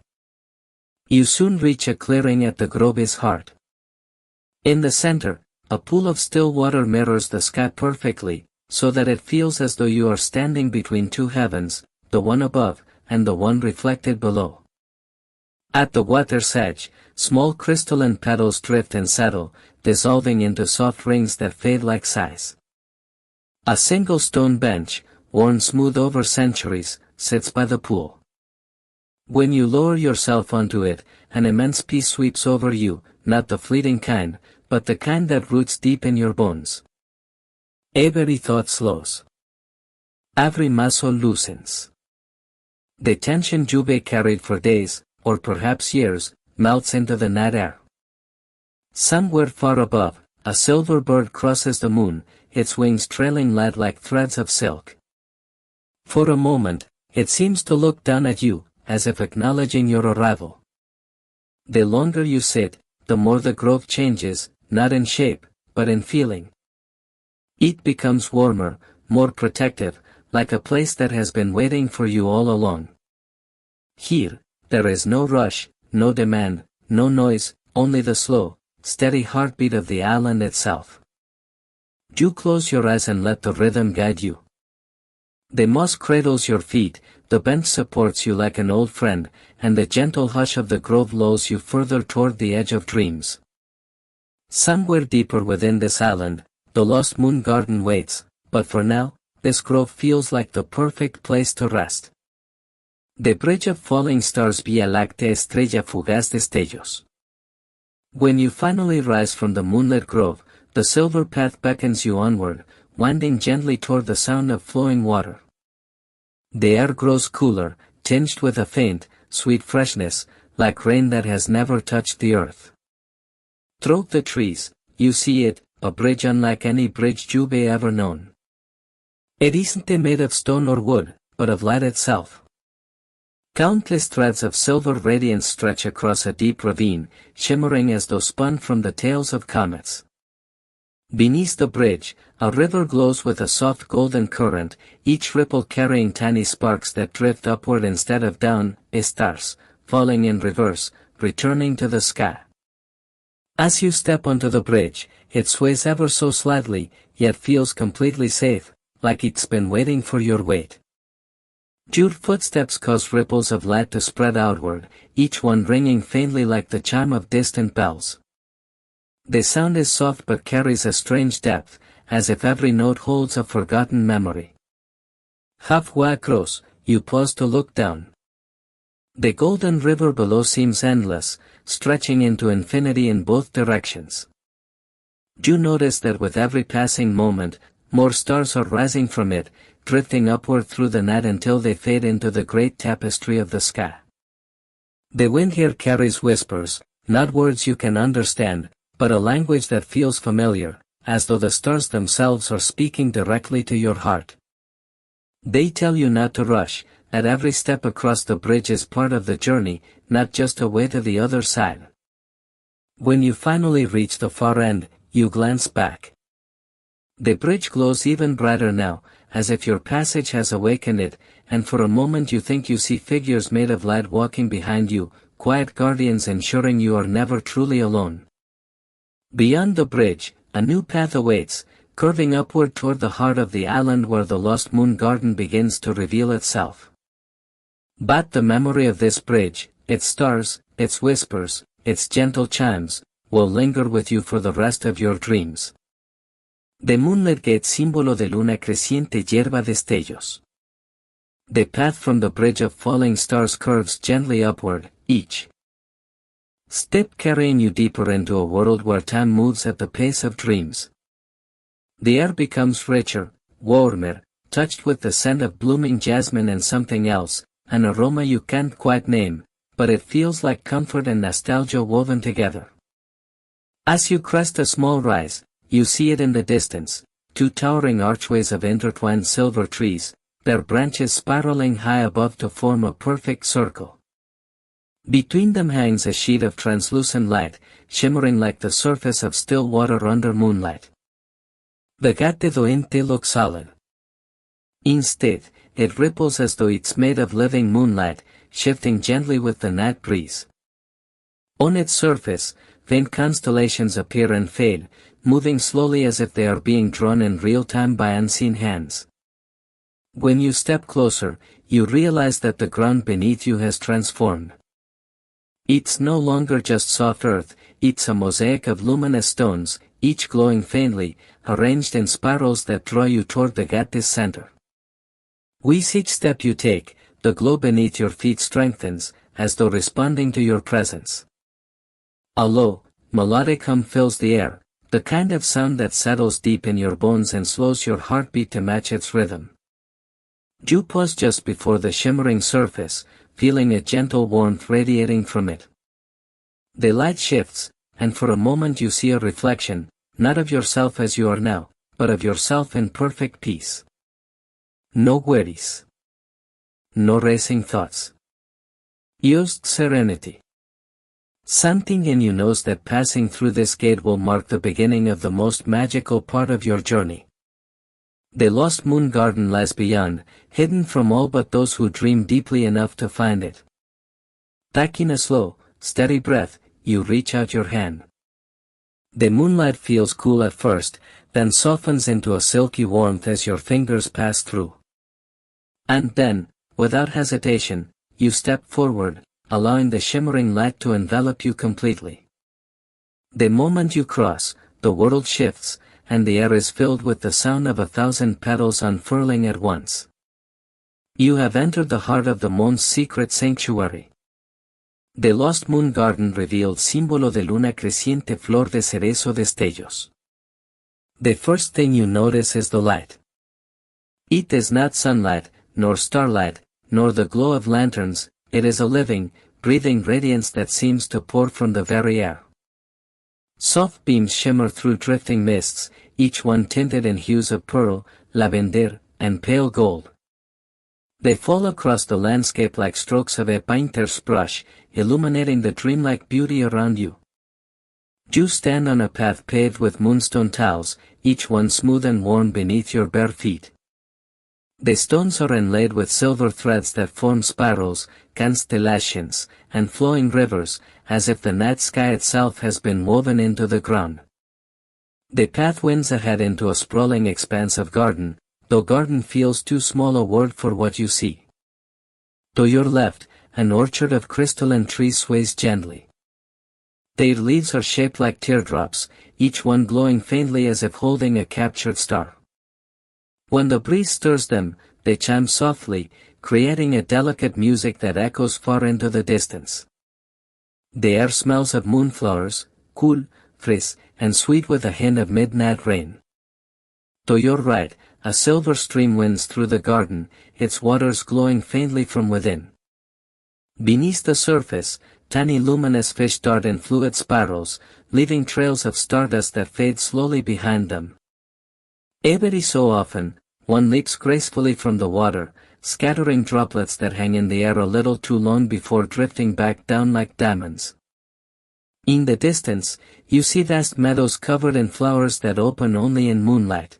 You soon reach a clearing at the grove's heart. In the center, a pool of still water mirrors the sky perfectly, so that it feels as though you are standing between two heavens, the one above, and the one reflected below. At the water's edge, small crystalline petals drift and settle, dissolving into soft rings that fade like sighs. A single stone bench, worn smooth over centuries, sits by the pool. When you lower yourself onto it, an immense peace sweeps over you, not the fleeting kind, but the kind that roots deep in your bones. Every thought slows. Every muscle loosens. The tension you've carried for days, or perhaps years, melts into the night air. Somewhere far above, a silver bird crosses the moon, its wings trailing light like threads of silk. For a moment, it seems to look down at you, as if acknowledging your arrival. The longer you sit, the more the grove changes, not in shape, but in feeling. It becomes warmer, more protective, like a place that has been waiting for you all along. Here, there is no rush, no demand, no noise, only the slow, steady heartbeat of the island itself. You close your eyes and let the rhythm guide you. The moss cradles your feet, the bench supports you like an old friend, and the gentle hush of the grove lulls you further toward the edge of dreams. Somewhere deeper within this island, the lost moon garden waits, but for now, this grove feels like the perfect place to rest. The bridge of falling stars vía láctea estrella fugaz destellos. When you finally rise from the moonlit grove, the silver path beckons you onward, winding gently toward the sound of flowing water. The air grows cooler, tinged with a faint, sweet freshness, like rain that has never touched the earth. Through the trees, you see it, a bridge unlike any bridge you've ever known. It isn't made of stone or wood, but of light itself. Countless threads of silver radiance stretch across a deep ravine, shimmering as though spun from the tails of comets. Beneath the bridge, a river glows with a soft golden current, each ripple carrying tiny sparks that drift upward instead of down, stars, falling in reverse, returning to the sky. As you step onto the bridge, it sways ever so slightly, yet feels completely safe, like it's been waiting for your weight. Your footsteps cause ripples of light to spread outward, each one ringing faintly like the chime of distant bells. The sound is soft but carries a strange depth, as if every note holds a forgotten memory. Halfway across, you pause to look down. The golden river below seems endless, stretching into infinity in both directions. You notice that with every passing moment, more stars are rising from it, drifting upward through the night until they fade into the great tapestry of the sky. The wind here carries whispers, not words you can understand, but a language that feels familiar, as though the stars themselves are speaking directly to your heart. They tell you not to rush, that every step across the bridge is part of the journey, not just a way to the other side. When you finally reach the far end, you glance back. The bridge glows even brighter now, as if your passage has awakened it, and for a moment you think you see figures made of light walking behind you, quiet guardians ensuring you are never truly alone. Beyond the bridge, a new path awaits, curving upward toward the heart of the island where the lost moon garden begins to reveal itself. But the memory of this bridge, its stars, its whispers, its gentle chimes, will linger with you for the rest of your dreams. The moonlit gate símbolo de luna creciente hierba destellos. The path from the bridge of falling stars curves gently upward, each step carrying you deeper into a world where time moves at the pace of dreams. The air becomes richer, warmer, touched with the scent of blooming jasmine and something else, an aroma you can't quite name, but it feels like comfort and nostalgia woven together. As you crest a small rise, you see it in the distance, two towering archways of intertwined silver trees, their branches spiraling high above to form a perfect circle. Between them hangs a sheet of translucent light, shimmering like the surface of still water under moonlight. The guiarte doente looks solid. Instead, it ripples as though it's made of living moonlight, shifting gently with the night breeze. On its surface, faint constellations appear and fade, moving slowly as if they are being drawn in real time by unseen hands. When you step closer, you realize that the ground beneath you has transformed. It's no longer just soft earth, it's a mosaic of luminous stones, each glowing faintly, arranged in spirals that draw you toward the guiarte's center. With each step you take, the glow beneath your feet strengthens, as though responding to your presence. A low, melodic hum fills the air, the kind of sound that settles deep in your bones and slows your heartbeat to match its rhythm. You pause just before the shimmering surface, feeling a gentle warmth radiating from it. The light shifts, and for a moment you see a reflection, not of yourself as you are now, but of yourself in perfect peace. No worries. No racing thoughts. Just serenity. Something in you knows that passing through this gate will mark the beginning of the most magical part of your journey. The lost moon garden lies beyond, hidden from all but those who dream deeply enough to find it. Taking a slow, steady breath, you reach out your hand. The moonlight feels cool at first, then softens into a silky warmth as your fingers pass through. And then, without hesitation, you step forward, allowing the shimmering light to envelop you completely. The moment you cross, the world shifts, and the air is filled with the sound of 1,000 petals unfurling at once. You have entered the heart of the moon's secret sanctuary. The lost moon garden revealed símbolo de luna creciente flor de cerezo destellos. The first thing you notice is the light. It is not sunlight, nor starlight, nor the glow of lanterns, it is a living, breathing radiance that seems to pour from the very air. Soft beams shimmer through drifting mists, each one tinted in hues of pearl, lavender, and pale gold. They fall across the landscape like strokes of a painter's brush, illuminating the dreamlike beauty around you. You stand on a path paved with moonstone tiles, each one smooth and worn beneath your bare feet. The stones are inlaid with silver threads that form spirals, constellations, and flowing rivers, as if the night sky itself has been woven into the ground. The path winds ahead into a sprawling expanse of garden, though garden feels too small a word for what you see. To your left, an orchard of crystalline trees sways gently. Their leaves are shaped like teardrops, each one glowing faintly as if holding a captured star. When the breeze stirs them, they chime softly, creating a delicate music that echoes far into the distance. The air smells of moonflowers, cool, fresh, and sweet with a hint of midnight rain. To your right, a silver stream winds through the garden, its waters glowing faintly from within. Beneath the surface, tiny luminous fish dart in fluid spirals, leaving trails of stardust that fade slowly behind them. Every so often, one leaps gracefully from the water, scattering droplets that hang in the air a little too long before drifting back down like diamonds. In the distance, you see vast meadows covered in flowers that open only in moonlight.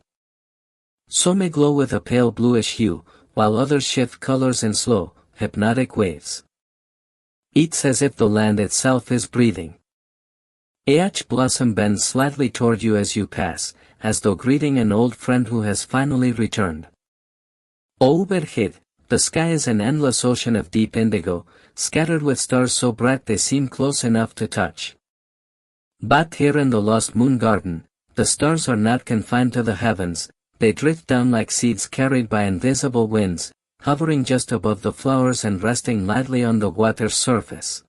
Some may glow with a pale bluish hue, while others shift colors in slow, hypnotic waves. It's as if the land itself is breathing. Each blossom bends slightly toward you as you pass, as though greeting an old friend who has finally returned. Overhead, the sky is an endless ocean of deep indigo, scattered with stars so bright they seem close enough to touch. But here in the Lost Moon Garden, the stars are not confined to the heavens, they drift down like seeds carried by invisible winds, hovering just above the flowers and resting lightly on the water's surface.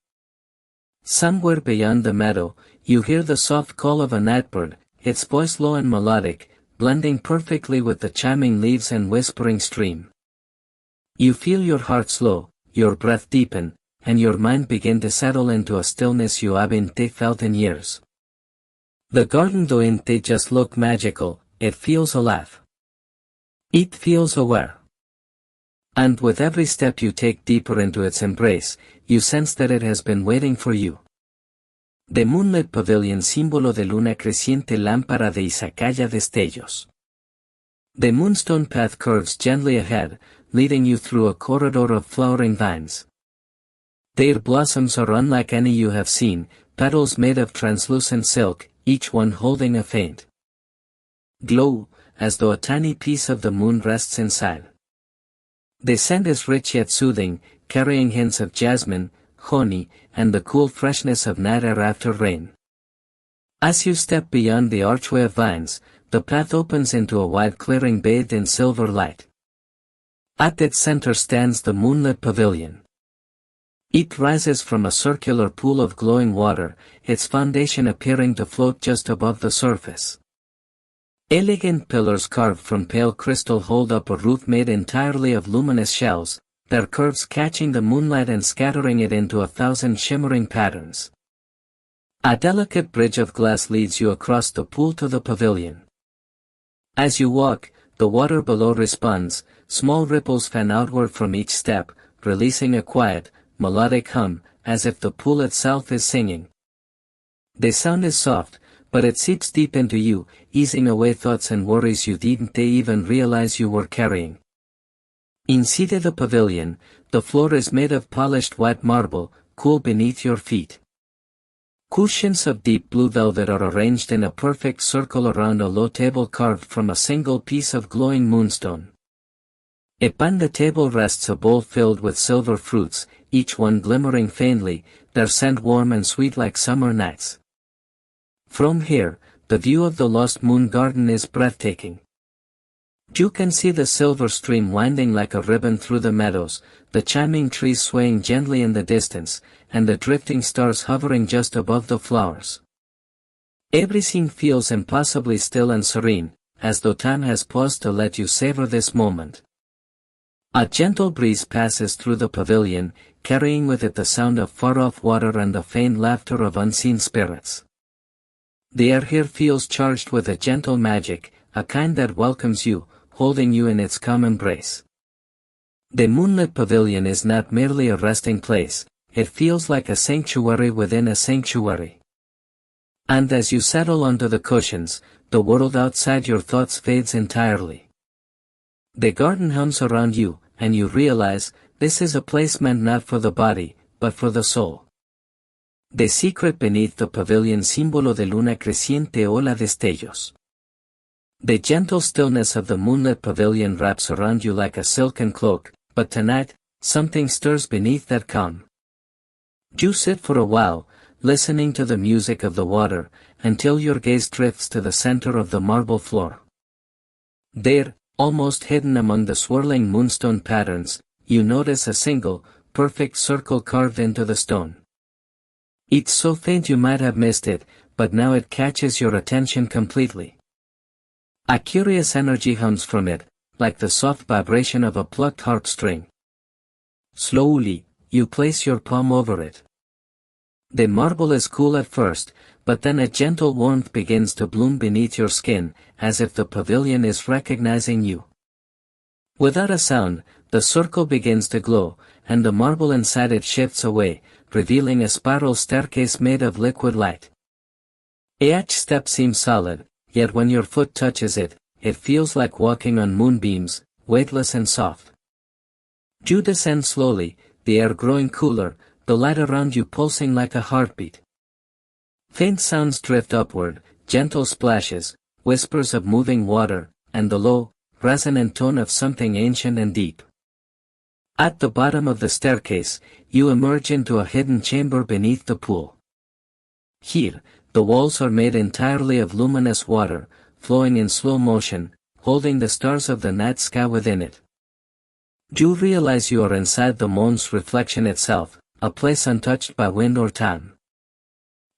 Somewhere beyond the meadow, you hear the soft call of a nightbird, its voice low and melodic, blending perfectly with the chiming leaves and whispering stream. You feel your heart slow, your breath deepen, and your mind begin to settle into a stillness you haven't felt in years. The garden doesn't just look magical, it feels alive. It feels aware. And with every step you take deeper into its embrace, you sense that it has been waiting for you. The moonlit pavilion, símbolo de luna creciente, lámpara de izakaya destellos. The moonstone path curves gently ahead, leading you through a corridor of flowering vines. Their blossoms are unlike any you have seen, petals made of translucent silk, each one holding a faint glow, as though a tiny piece of the moon rests inside. The scent is rich yet soothing, carrying hints of jasmine, honey, and the cool freshness of night air after rain. As you step beyond the archway of vines, the path opens into a wide clearing bathed in silver light. At its center stands the moonlit pavilion. It rises from a circular pool of glowing water, its foundation appearing to float just above the surface. Elegant pillars carved from pale crystal hold up a roof made entirely of luminous shells, their curves catching the moonlight and scattering it into 1,000 shimmering patterns. A delicate bridge of glass leads you across the pool to the pavilion. As you walk, the water below responds, small ripples fan outward from each step, releasing a quiet, melodic hum, as if the pool itself is singing. The sound is soft, but it seeps deep into you, easing away thoughts and worries you didn't even realize you were carrying. Inside the pavilion, the floor is made of polished white marble, cool beneath your feet. Cushions of deep blue velvet are arranged in a perfect circle around a low table carved from a single piece of glowing moonstone. Upon the table rests a bowl filled with silver fruits, each one glimmering faintly, their scent warm and sweet like summer nights. From here, the view of the Lost Moon Garden is breathtaking. You can see the silver stream winding like a ribbon through the meadows, the chiming trees swaying gently in the distance, and the drifting stars hovering just above the flowers. Everything feels impossibly still and serene, as though time has paused to let you savor this moment. A gentle breeze passes through the pavilion, carrying with it the sound of far-off water and the faint laughter of unseen spirits. The air here feels charged with a gentle magic, a kind that welcomes you, holding you in its calm embrace. The moonlit pavilion is not merely a resting place, it feels like a sanctuary within a sanctuary. And as you settle onto the cushions, the world outside your thoughts fades entirely. The garden hums around you, and you realize, this is a place meant not for the body, but for the soul. The secret beneath the pavilion, símbolo de luna creciente o la destellos. The gentle stillness of the moonlit pavilion wraps around you like a silken cloak, but tonight, something stirs beneath that calm. You sit for a while, listening to the music of the water, until your gaze drifts to the center of the marble floor. There, almost hidden among the swirling moonstone patterns, you notice a single, perfect circle carved into the stone. It's so faint you might have missed it, but now it catches your attention completely. A curious energy hums from it, like the soft vibration of a plucked harp string. Slowly, you place your palm over it. The marble is cool at first, but then a gentle warmth begins to bloom beneath your skin, as if the pavilion is recognizing you. Without a sound, the circle begins to glow, and the marble inside it shifts away, revealing a spiral staircase made of liquid light. Each step seems solid, yet when your foot touches it, it feels like walking on moonbeams, weightless and soft. You descend slowly, the air growing cooler, the light around you pulsing like a heartbeat. Faint sounds drift upward, gentle splashes, whispers of moving water, and the low, resonant tone of something ancient and deep. At the bottom of the staircase, you emerge into a hidden chamber beneath the pool. Here, the walls are made entirely of luminous water, flowing in slow motion, holding the stars of the night sky within it. You realize you are inside the moon's reflection itself, a place untouched by wind or time.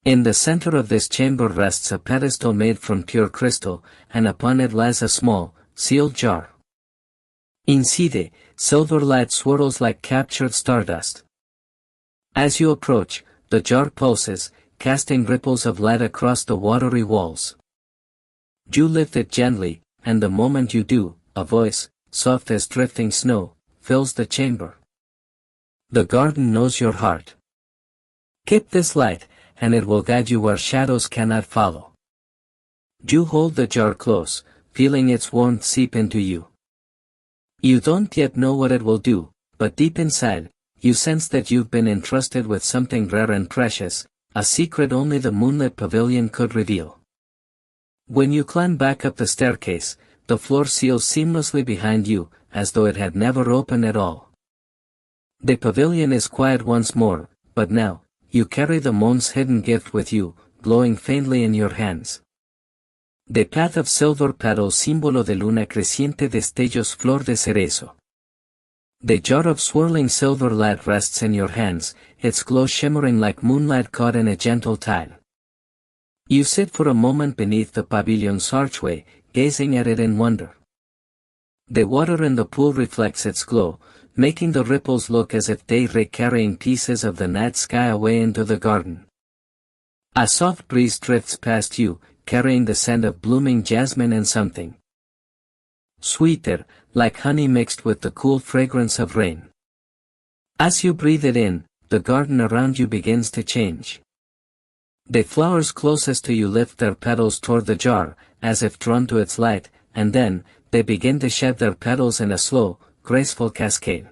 In the center of this chamber rests a pedestal made from pure crystal, and upon it lies a small, sealed jar. Inside, silver light swirls like captured stardust. As you approach, the jar pulses, casting ripples of light across the watery walls. You lift it gently, and the moment you do, a voice, soft as drifting snow, fills the chamber. The garden knows your heart. Keep this light, and it will guide you where shadows cannot follow. You hold the jar close, feeling its warmth seep into you. You don't yet know what it will do, but deep inside, you sense that you've been entrusted with something rare and precious, a secret only the moonlit pavilion could reveal. When you climb back up the staircase, the floor seals seamlessly behind you, as though it had never opened at all. The pavilion is quiet once more, but now, you carry the moon's hidden gift with you, glowing faintly in your hands. The path of silver petals, símbolo de luna creciente, destellos, flor de cerezo. The jar of swirling silver light rests in your hands, its glow shimmering like moonlight caught in a gentle tide. You sit for a moment beneath the pavilion's archway, gazing at it in wonder. The water in the pool reflects its glow, making the ripples look as if they were carrying pieces of the night sky away into the garden. A soft breeze drifts past you, carrying the scent of blooming jasmine and something sweeter, like honey mixed with the cool fragrance of rain. As you breathe it in, the garden around you begins to change. The flowers closest to you lift their petals toward the jar, as if drawn to its light, and then, they begin to shed their petals in a slow, graceful cascade.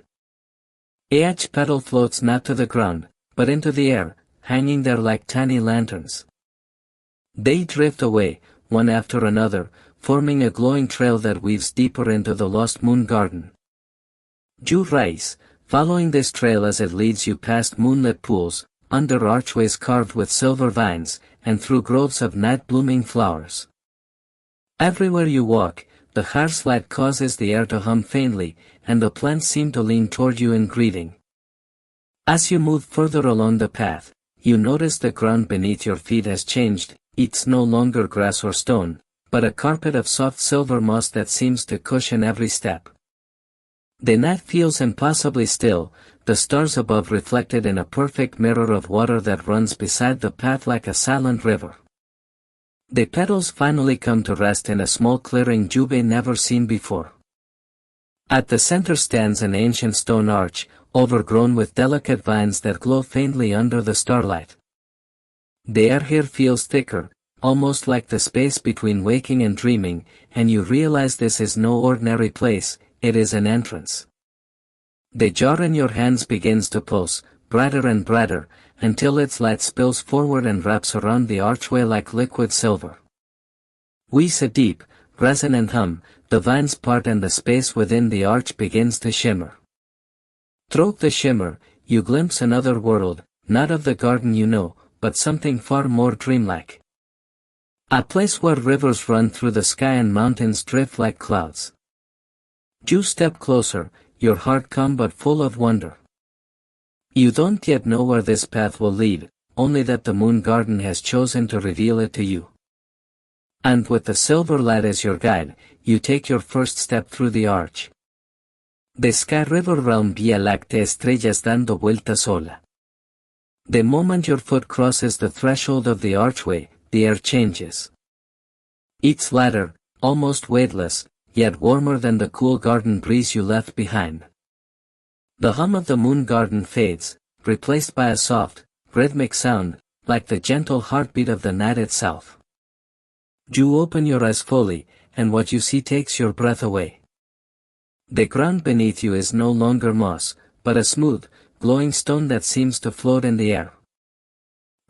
Each petal floats not to the ground, but into the air, hanging there like tiny lanterns. They drift away, one after another, forming a glowing trail that weaves deeper into the lost moon garden. You rise, following this trail as it leads you past moonlit pools, under archways carved with silver vines, and through groves of night-blooming flowers. Everywhere you walk, the harsh light causes the air to hum faintly, and the plants seem to lean toward you in greeting. As you move further along the path, you notice the ground beneath your feet has changed. It's no longer grass or stone, but a carpet of soft silver moss that seems to cushion every step. The night feels impossibly still, the stars above reflected in a perfect mirror of water that runs beside the path like a silent river. The petals finally come to rest in a small clearing you've never seen before. At the center stands an ancient stone arch, overgrown with delicate vines that glow faintly under the starlight. The air here feels thicker, almost like the space between waking and dreaming, and you realize this is no ordinary place, it is an entrance. The jar in your hands begins to pulse, brighter and brighter, until its light spills forward and wraps around the archway like liquid silver. With a deep, resonant hum, the vines part and the space within the arch begins to shimmer. Through the shimmer, you glimpse another world, not of the garden you know, but something far more dreamlike. A place where rivers run through the sky and mountains drift like clouds. You step closer, your heart calm but full of wonder. You don't yet know where this path will lead, only that the moon garden has chosen to reveal it to you. And with the silver light as your guide, you take your first step through the arch. The sky river realm vía láctea estrellas dando vuelta sola. The moment your foot crosses the threshold of the archway, the air changes. It's lighter, almost weightless, yet warmer than the cool garden breeze you left behind. The hum of the moon garden fades, replaced by a soft, rhythmic sound, like the gentle heartbeat of the night itself. You open your eyes fully, and what you see takes your breath away. The ground beneath you is no longer moss, but a smooth, glowing stone that seems to float in the air.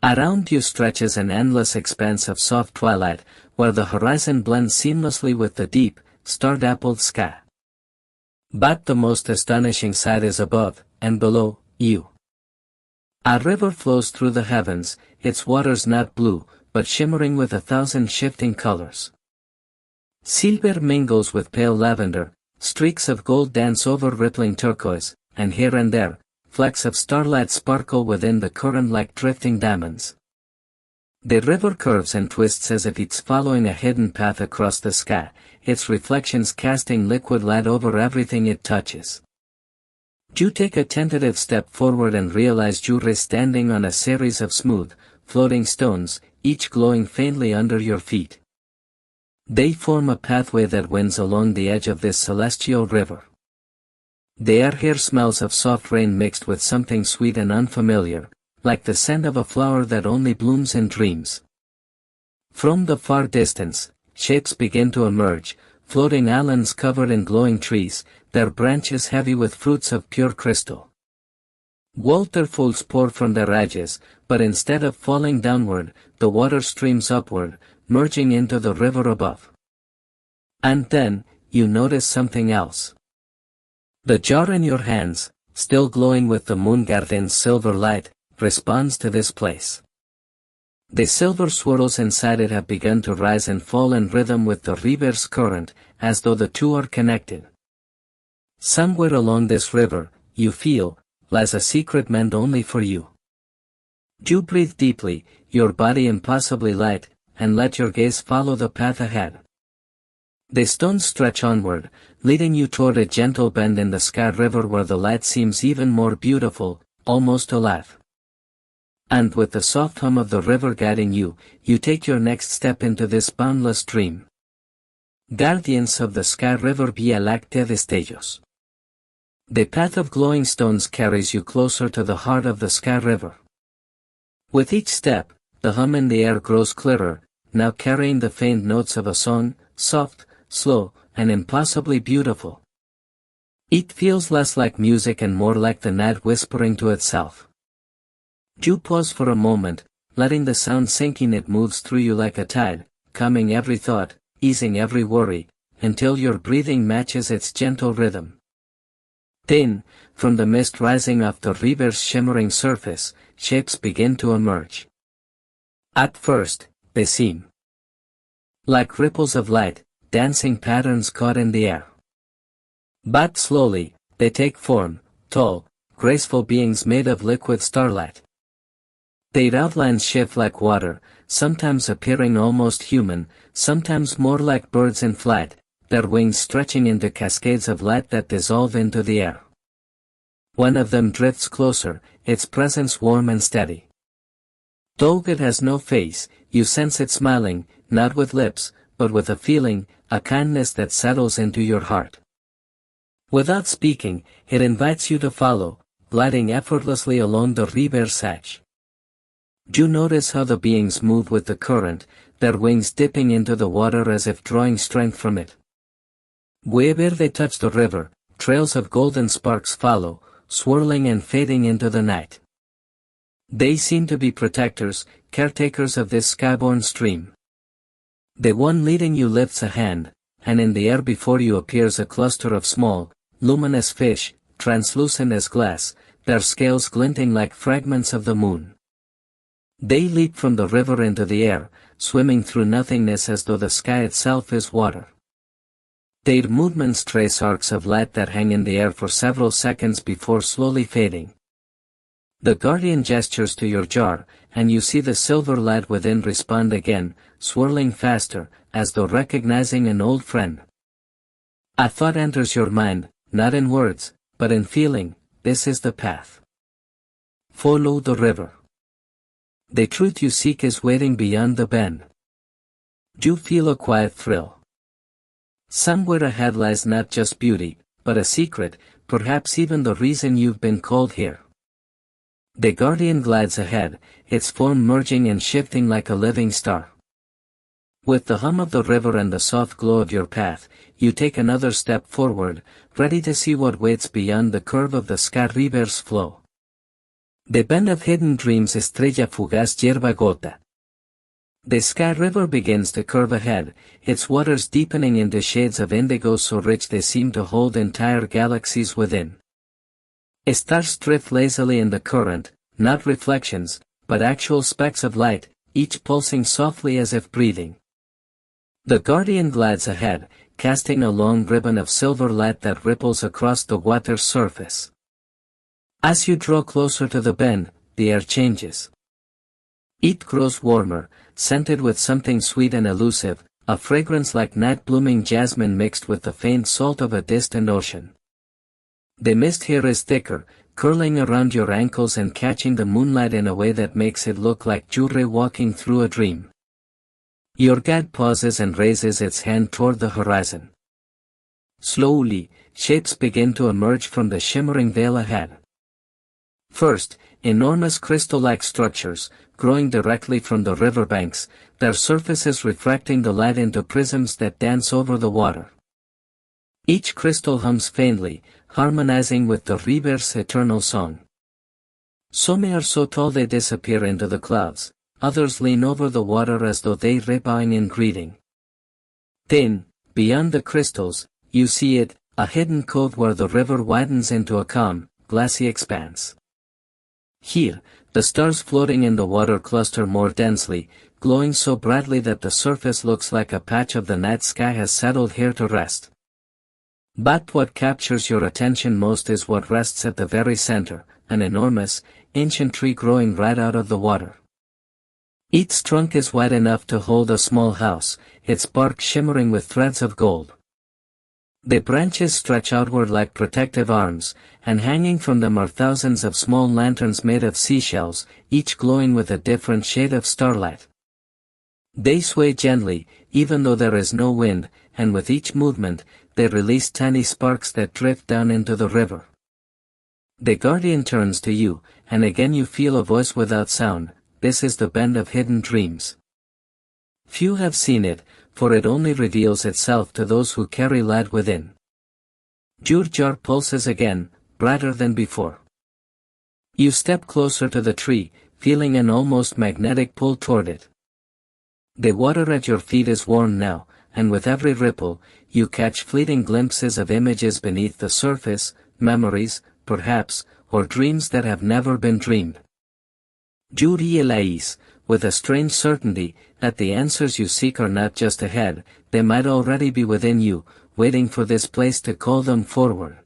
Around you stretches an endless expanse of soft twilight, where the horizon blends seamlessly with the deep, star-dappled sky. But the most astonishing sight is above, and below, you. A river flows through the heavens, its waters not blue, but shimmering with 1,000 shifting colors. Silver mingles with pale lavender, streaks of gold dance over rippling turquoise, and here and there, flecks of starlight sparkle within the current like drifting diamonds. The river curves and twists as if it's following a hidden path across the sky, its reflections casting liquid light over everything it touches. You take a tentative step forward and realize you're standing on a series of smooth, floating stones, each glowing faintly under your feet. They form a pathway that winds along the edge of this celestial river. The air here smells of soft rain mixed with something sweet and unfamiliar, like the scent of a flower that only blooms in dreams. From the far distance, shapes begin to emerge, floating islands covered in glowing trees, their branches heavy with fruits of pure crystal. Waterfalls pour from their edges, but instead of falling downward, the water streams upward, merging into the river above. And then, you notice something else. The jar in your hands, still glowing with the moon garden's silver light, responds to this place. The silver swirls inside it have begun to rise and fall in rhythm with the river's current, as though the two are connected. Somewhere along this river, you feel, lies a secret meant only for you. You breathe deeply, your body impossibly light, and let your gaze follow the path ahead. The stones stretch onward, leading you toward a gentle bend in the sky river where the light seems even more beautiful, almost alive. And with the soft hum of the river guiding you, you take your next step into this boundless dream. Guardians of the sky river vía láctea destellos. The path of glowing stones carries you closer to the heart of the sky river. With each step, the hum in the air grows clearer, now carrying the faint notes of a song, soft, slow, and impossibly beautiful. It feels less like music and more like the night whispering to itself. You pause for a moment, letting the sound sink in. It moves through you like a tide, calming every thought, easing every worry, until your breathing matches its gentle rhythm. Then, from the mist rising off the river's shimmering surface, shapes begin to emerge. At first, they seem like ripples of light, dancing patterns caught in the air. But slowly, they take form, tall, graceful beings made of liquid starlight. Their outlines shift like water, sometimes appearing almost human, sometimes more like birds in flight, their wings stretching into cascades of light that dissolve into the air. One of them drifts closer, its presence warm and steady. Though it has no face, you sense it smiling, not with lips, but with a feeling, a kindness that settles into your heart. Without speaking, it invites you to follow, gliding effortlessly along the river's edge. You notice how the beings move with the current, their wings dipping into the water as if drawing strength from it. Wherever they touch the river, trails of golden sparks follow, swirling and fading into the night. They seem to be protectors, caretakers of this skyborne stream. The one leading you lifts a hand, and in the air before you appears a cluster of small, luminous fish, translucent as glass, their scales glinting like fragments of the moon. They leap from the river into the air, swimming through nothingness as though the sky itself is water. Their movements trace arcs of light that hang in the air for several seconds before slowly fading. The guardian gestures to your jar, and you see the silver light within respond again, swirling faster, as though recognizing an old friend. A thought enters your mind, not in words, but in feeling. This is the path. Follow the river. The truth you seek is waiting beyond the bend. You feel a quiet thrill. Somewhere ahead lies not just beauty, but a secret, perhaps even the reason you've been called here. The guardian glides ahead, its form merging and shifting like a living star. With the hum of the river and the soft glow of your path, you take another step forward, ready to see what waits beyond the curve of the Sky River's flow. The bend of hidden dreams, estrella fugaz, hierba gota. The Sky River begins to curve ahead, its waters deepening into shades of indigo so rich they seem to hold entire galaxies within. Stars drift lazily in the current, not reflections, but actual specks of light, each pulsing softly as if breathing. The guardian glides ahead, casting a long ribbon of silver light that ripples across the water's surface. As you draw closer to the bend, the air changes. It grows warmer, scented with something sweet and elusive, a fragrance like night-blooming jasmine mixed with the faint salt of a distant ocean. The mist here is thicker, curling around your ankles and catching the moonlight in a way that makes it look like you're walking through a dream. Your guide pauses and raises its hand toward the horizon. Slowly, shapes begin to emerge from the shimmering veil ahead. First, enormous crystal-like structures, growing directly from the riverbanks, their surfaces refracting the light into prisms that dance over the water. Each crystal hums faintly, harmonizing with the river's eternal song. Some are so tall they disappear into the clouds, others lean over the water as though they were bowing in greeting. Then, beyond the crystals, you see it, a hidden cove where the river widens into a calm, glassy expanse. Here, the stars floating in the water cluster more densely, glowing so brightly that the surface looks like a patch of the night sky has settled here to rest. But what captures your attention most is what rests at the very center, an enormous, ancient tree growing right out of the water. Its trunk is wide enough to hold a small house, its bark shimmering with threads of gold. The branches stretch outward like protective arms, and hanging from them are thousands of small lanterns made of seashells, each glowing with a different shade of starlight. They sway gently, even though there is no wind, and with each movement, they release tiny sparks that drift down into the river. The guardian turns to you, and again you feel a voice without sound. This is the bend of hidden dreams. Few have seen it, for it only reveals itself to those who carry light within. Your jar pulses again, brighter than before. You step closer to the tree, feeling an almost magnetic pull toward it. The water at your feet is warm now, and with every ripple, you catch fleeting glimpses of images beneath the surface, memories, perhaps, or dreams that have never been dreamed. You realize, with a strange certainty, that the answers you seek are not just ahead, they might already be within you, waiting for this place to call them forward.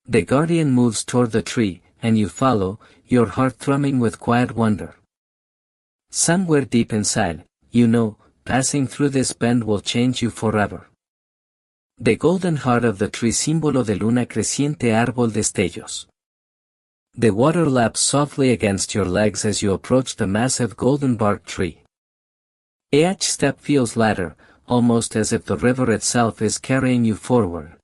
The guardian moves toward the tree, and you follow, your heart thrumming with quiet wonder. Somewhere deep inside, you know, passing through this bend will change you forever. The golden heart of the tree, símbolo de luna creciente, árbol de destellos. The water laps softly against your legs as you approach the massive golden bark tree. Each step feels lighter, almost as if the river itself is carrying you forward.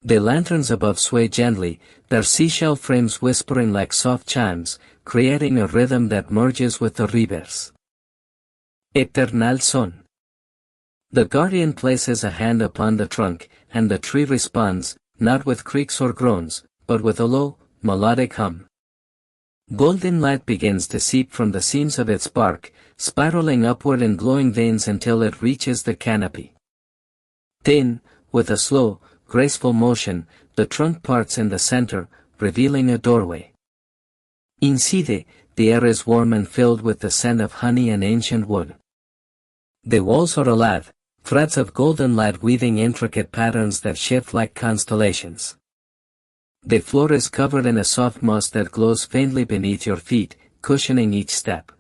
The lanterns above sway gently, their seashell frames whispering like soft chimes, creating a rhythm that merges with the reverse. Eternal son. The guardian places a hand upon the trunk, and the tree responds, not with creaks or groans, but with a low, melodic hum. Golden light begins to seep from the seams of its bark, spiraling upward in glowing veins until it reaches the canopy. Then, with a slow, graceful motion, the trunk parts in the center, revealing a doorway. Inside, the air is warm and filled with the scent of honey and ancient wood. The walls are alive, threads of golden light weaving intricate patterns that shift like constellations. The floor is covered in a soft moss that glows faintly beneath your feet, cushioning each step.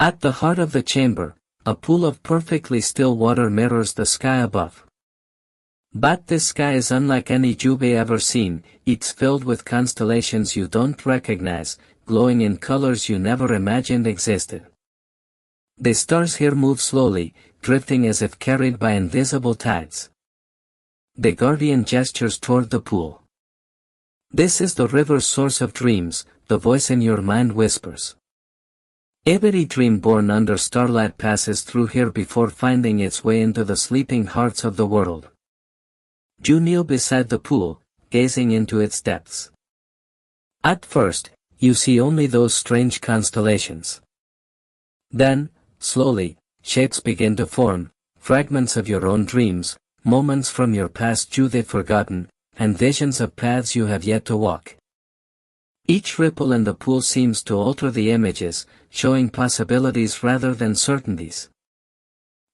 At the heart of the chamber, a pool of perfectly still water mirrors the sky above. But this sky is unlike any you've ever seen. It's filled with constellations you don't recognize, glowing in colors you never imagined existed. The stars here move slowly, drifting as if carried by invisible tides. The guardian gestures toward the pool. This is the river's source of dreams, the voice in your mind whispers. Every dream born under starlight passes through here before finding its way into the sleeping hearts of the world. You kneel beside the pool, gazing into its depths. At first, you see only those strange constellations. Then, slowly, shapes begin to form, fragments of your own dreams, moments from your past you've forgotten, and visions of paths you have yet to walk. Each ripple in the pool seems to alter the images, showing possibilities rather than certainties.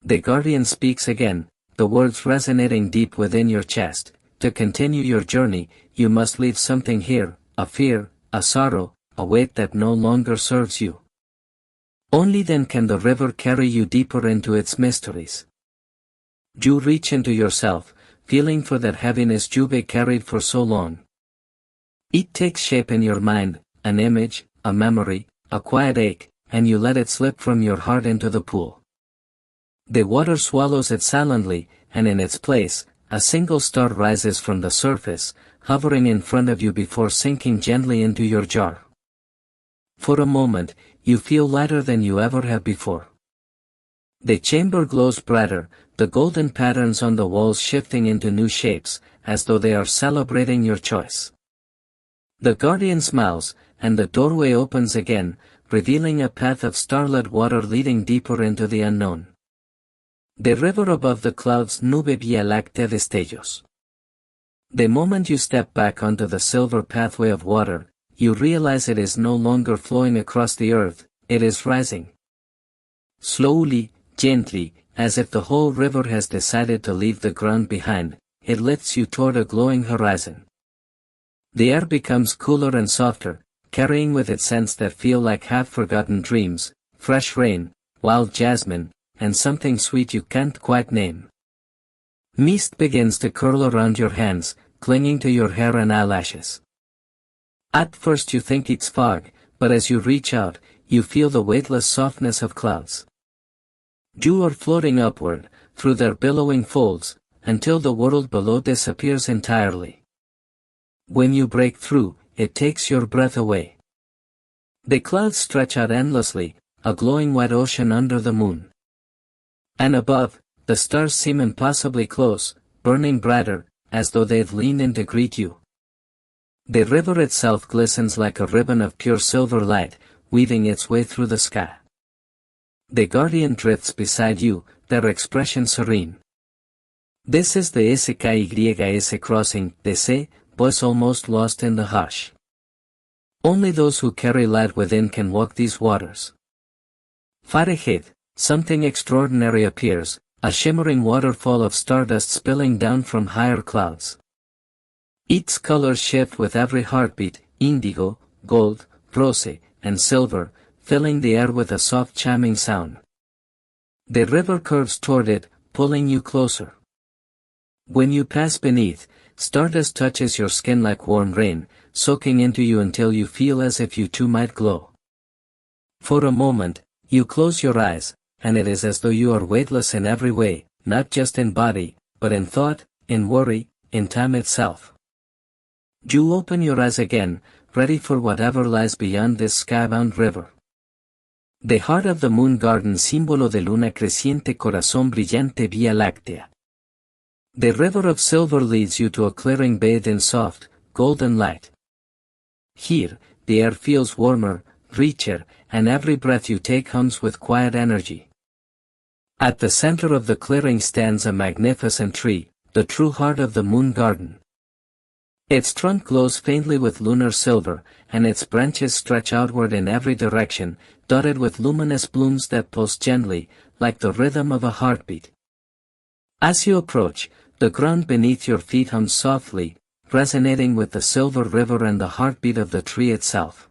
The guardian speaks again, the words resonating deep within your chest. To continue your journey, you must leave something here, a fear, a sorrow, a weight that no longer serves you. Only then can the river carry you deeper into its mysteries. You reach into yourself, feeling for that heaviness you've carried for so long. It takes shape in your mind, an image, a memory, a quiet ache, and you let it slip from your heart into the pool. The water swallows it silently, and in its place, a single star rises from the surface, hovering in front of you before sinking gently into your jar. For a moment, you feel lighter than you ever have before. The chamber glows brighter, the golden patterns on the walls shifting into new shapes, as though they are celebrating your choice. The guardian smiles, and the doorway opens again, revealing a path of starlit water leading deeper into the unknown. The river above the clouds nube via lactea destellos. The moment you step back onto the silver pathway of water, you realize it is no longer flowing across the earth, it is rising. Slowly, gently, as if the whole river has decided to leave the ground behind, it lifts you toward a glowing horizon. The air becomes cooler and softer, carrying with it scents that feel like half-forgotten dreams, fresh rain, wild jasmine, and something sweet you can't quite name. Mist begins to curl around your hands, clinging to your hair and eyelashes. At first you think it's fog, but as you reach out, you feel the weightless softness of clouds. You are floating upward, through their billowing folds, until the world below disappears entirely. When you break through, it takes your breath away. The clouds stretch out endlessly, a glowing white ocean under the moon. And above, the stars seem impossibly close, burning brighter, as though they'd leaned in to greet you. The river itself glistens like a ribbon of pure silver light, weaving its way through the sky. The guardian drifts beside you, their expression serene. This is the SKYS crossing, they say, voice almost lost in the hush. Only those who carry light within can walk these waters. Far ahead, something extraordinary appears, a shimmering waterfall of stardust spilling down from higher clouds. Its colors shift with every heartbeat, indigo, gold, rose, and silver, filling the air with a soft chiming sound. The river curves toward it, pulling you closer. When you pass beneath, stardust touches your skin like warm rain, soaking into you until you feel as if you too might glow. For a moment, you close your eyes, and it is as though you are weightless in every way, not just in body, but in thought, in worry, in time itself. You open your eyes again, ready for whatever lies beyond this skybound river. The heart of the moon garden, símbolo de luna creciente, corazón brillante, vía láctea. The river of silver leads you to a clearing bathed in soft, golden light. Here, the air feels warmer, richer, and every breath you take hums with quiet energy. At the center of the clearing stands a magnificent tree, the true heart of the moon garden. Its trunk glows faintly with lunar silver, and its branches stretch outward in every direction, dotted with luminous blooms that pulse gently, like the rhythm of a heartbeat. As you approach, the ground beneath your feet hums softly, resonating with the silver river and the heartbeat of the tree itself.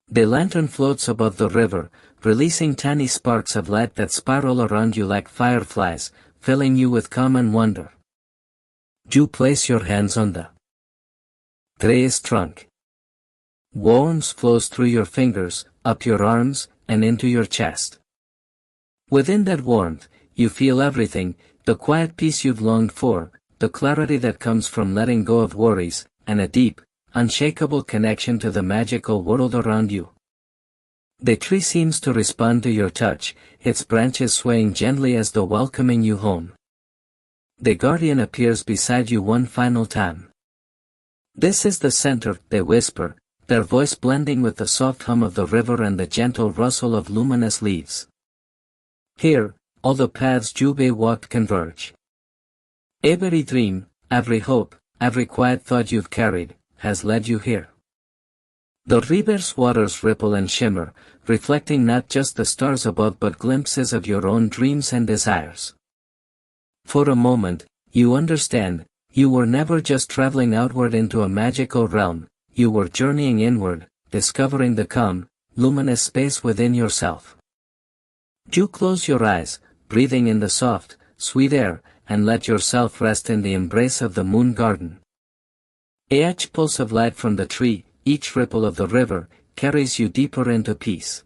The lantern floats above the river, releasing tiny sparks of light that spiral around you like fireflies, filling you with calm and wonder. You place your hands on the tree's trunk. Warmth flows through your fingers, up your arms, and into your chest. Within that warmth, you feel everything, the quiet peace you've longed for, the clarity that comes from letting go of worries, and a deep, unshakable connection to the magical world around you. The tree seems to respond to your touch, its branches swaying gently as though welcoming you home. The guardian appears beside you one final time. This is the center, they whisper, their voice blending with the soft hum of the river and the gentle rustle of luminous leaves. Here, all the paths Jubei walked converge. Every dream, every hope, every quiet thought you've carried, has led you here. The river's waters ripple and shimmer, reflecting not just the stars above but glimpses of your own dreams and desires. For a moment, you understand, you were never just traveling outward into a magical realm, you were journeying inward, discovering the calm, luminous space within yourself. You close your eyes, breathing in the soft, sweet air, and let yourself rest in the embrace of the moon garden. Each pulse of light from the tree, each ripple of the river, carries you deeper into peace.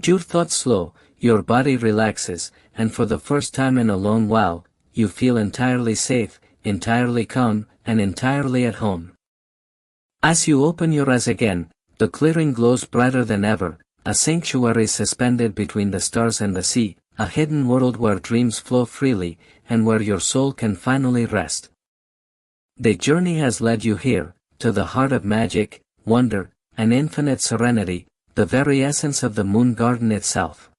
Your thoughts slow, your body relaxes, and for the first time in a long while, you feel entirely safe, entirely calm, and entirely at home. As you open your eyes again, the clearing glows brighter than ever, a sanctuary suspended between the stars and the sea, a hidden world where dreams flow freely, and where your soul can finally rest. The journey has led you here, to the heart of magic, wonder, and infinite serenity, the very essence of the moon garden itself.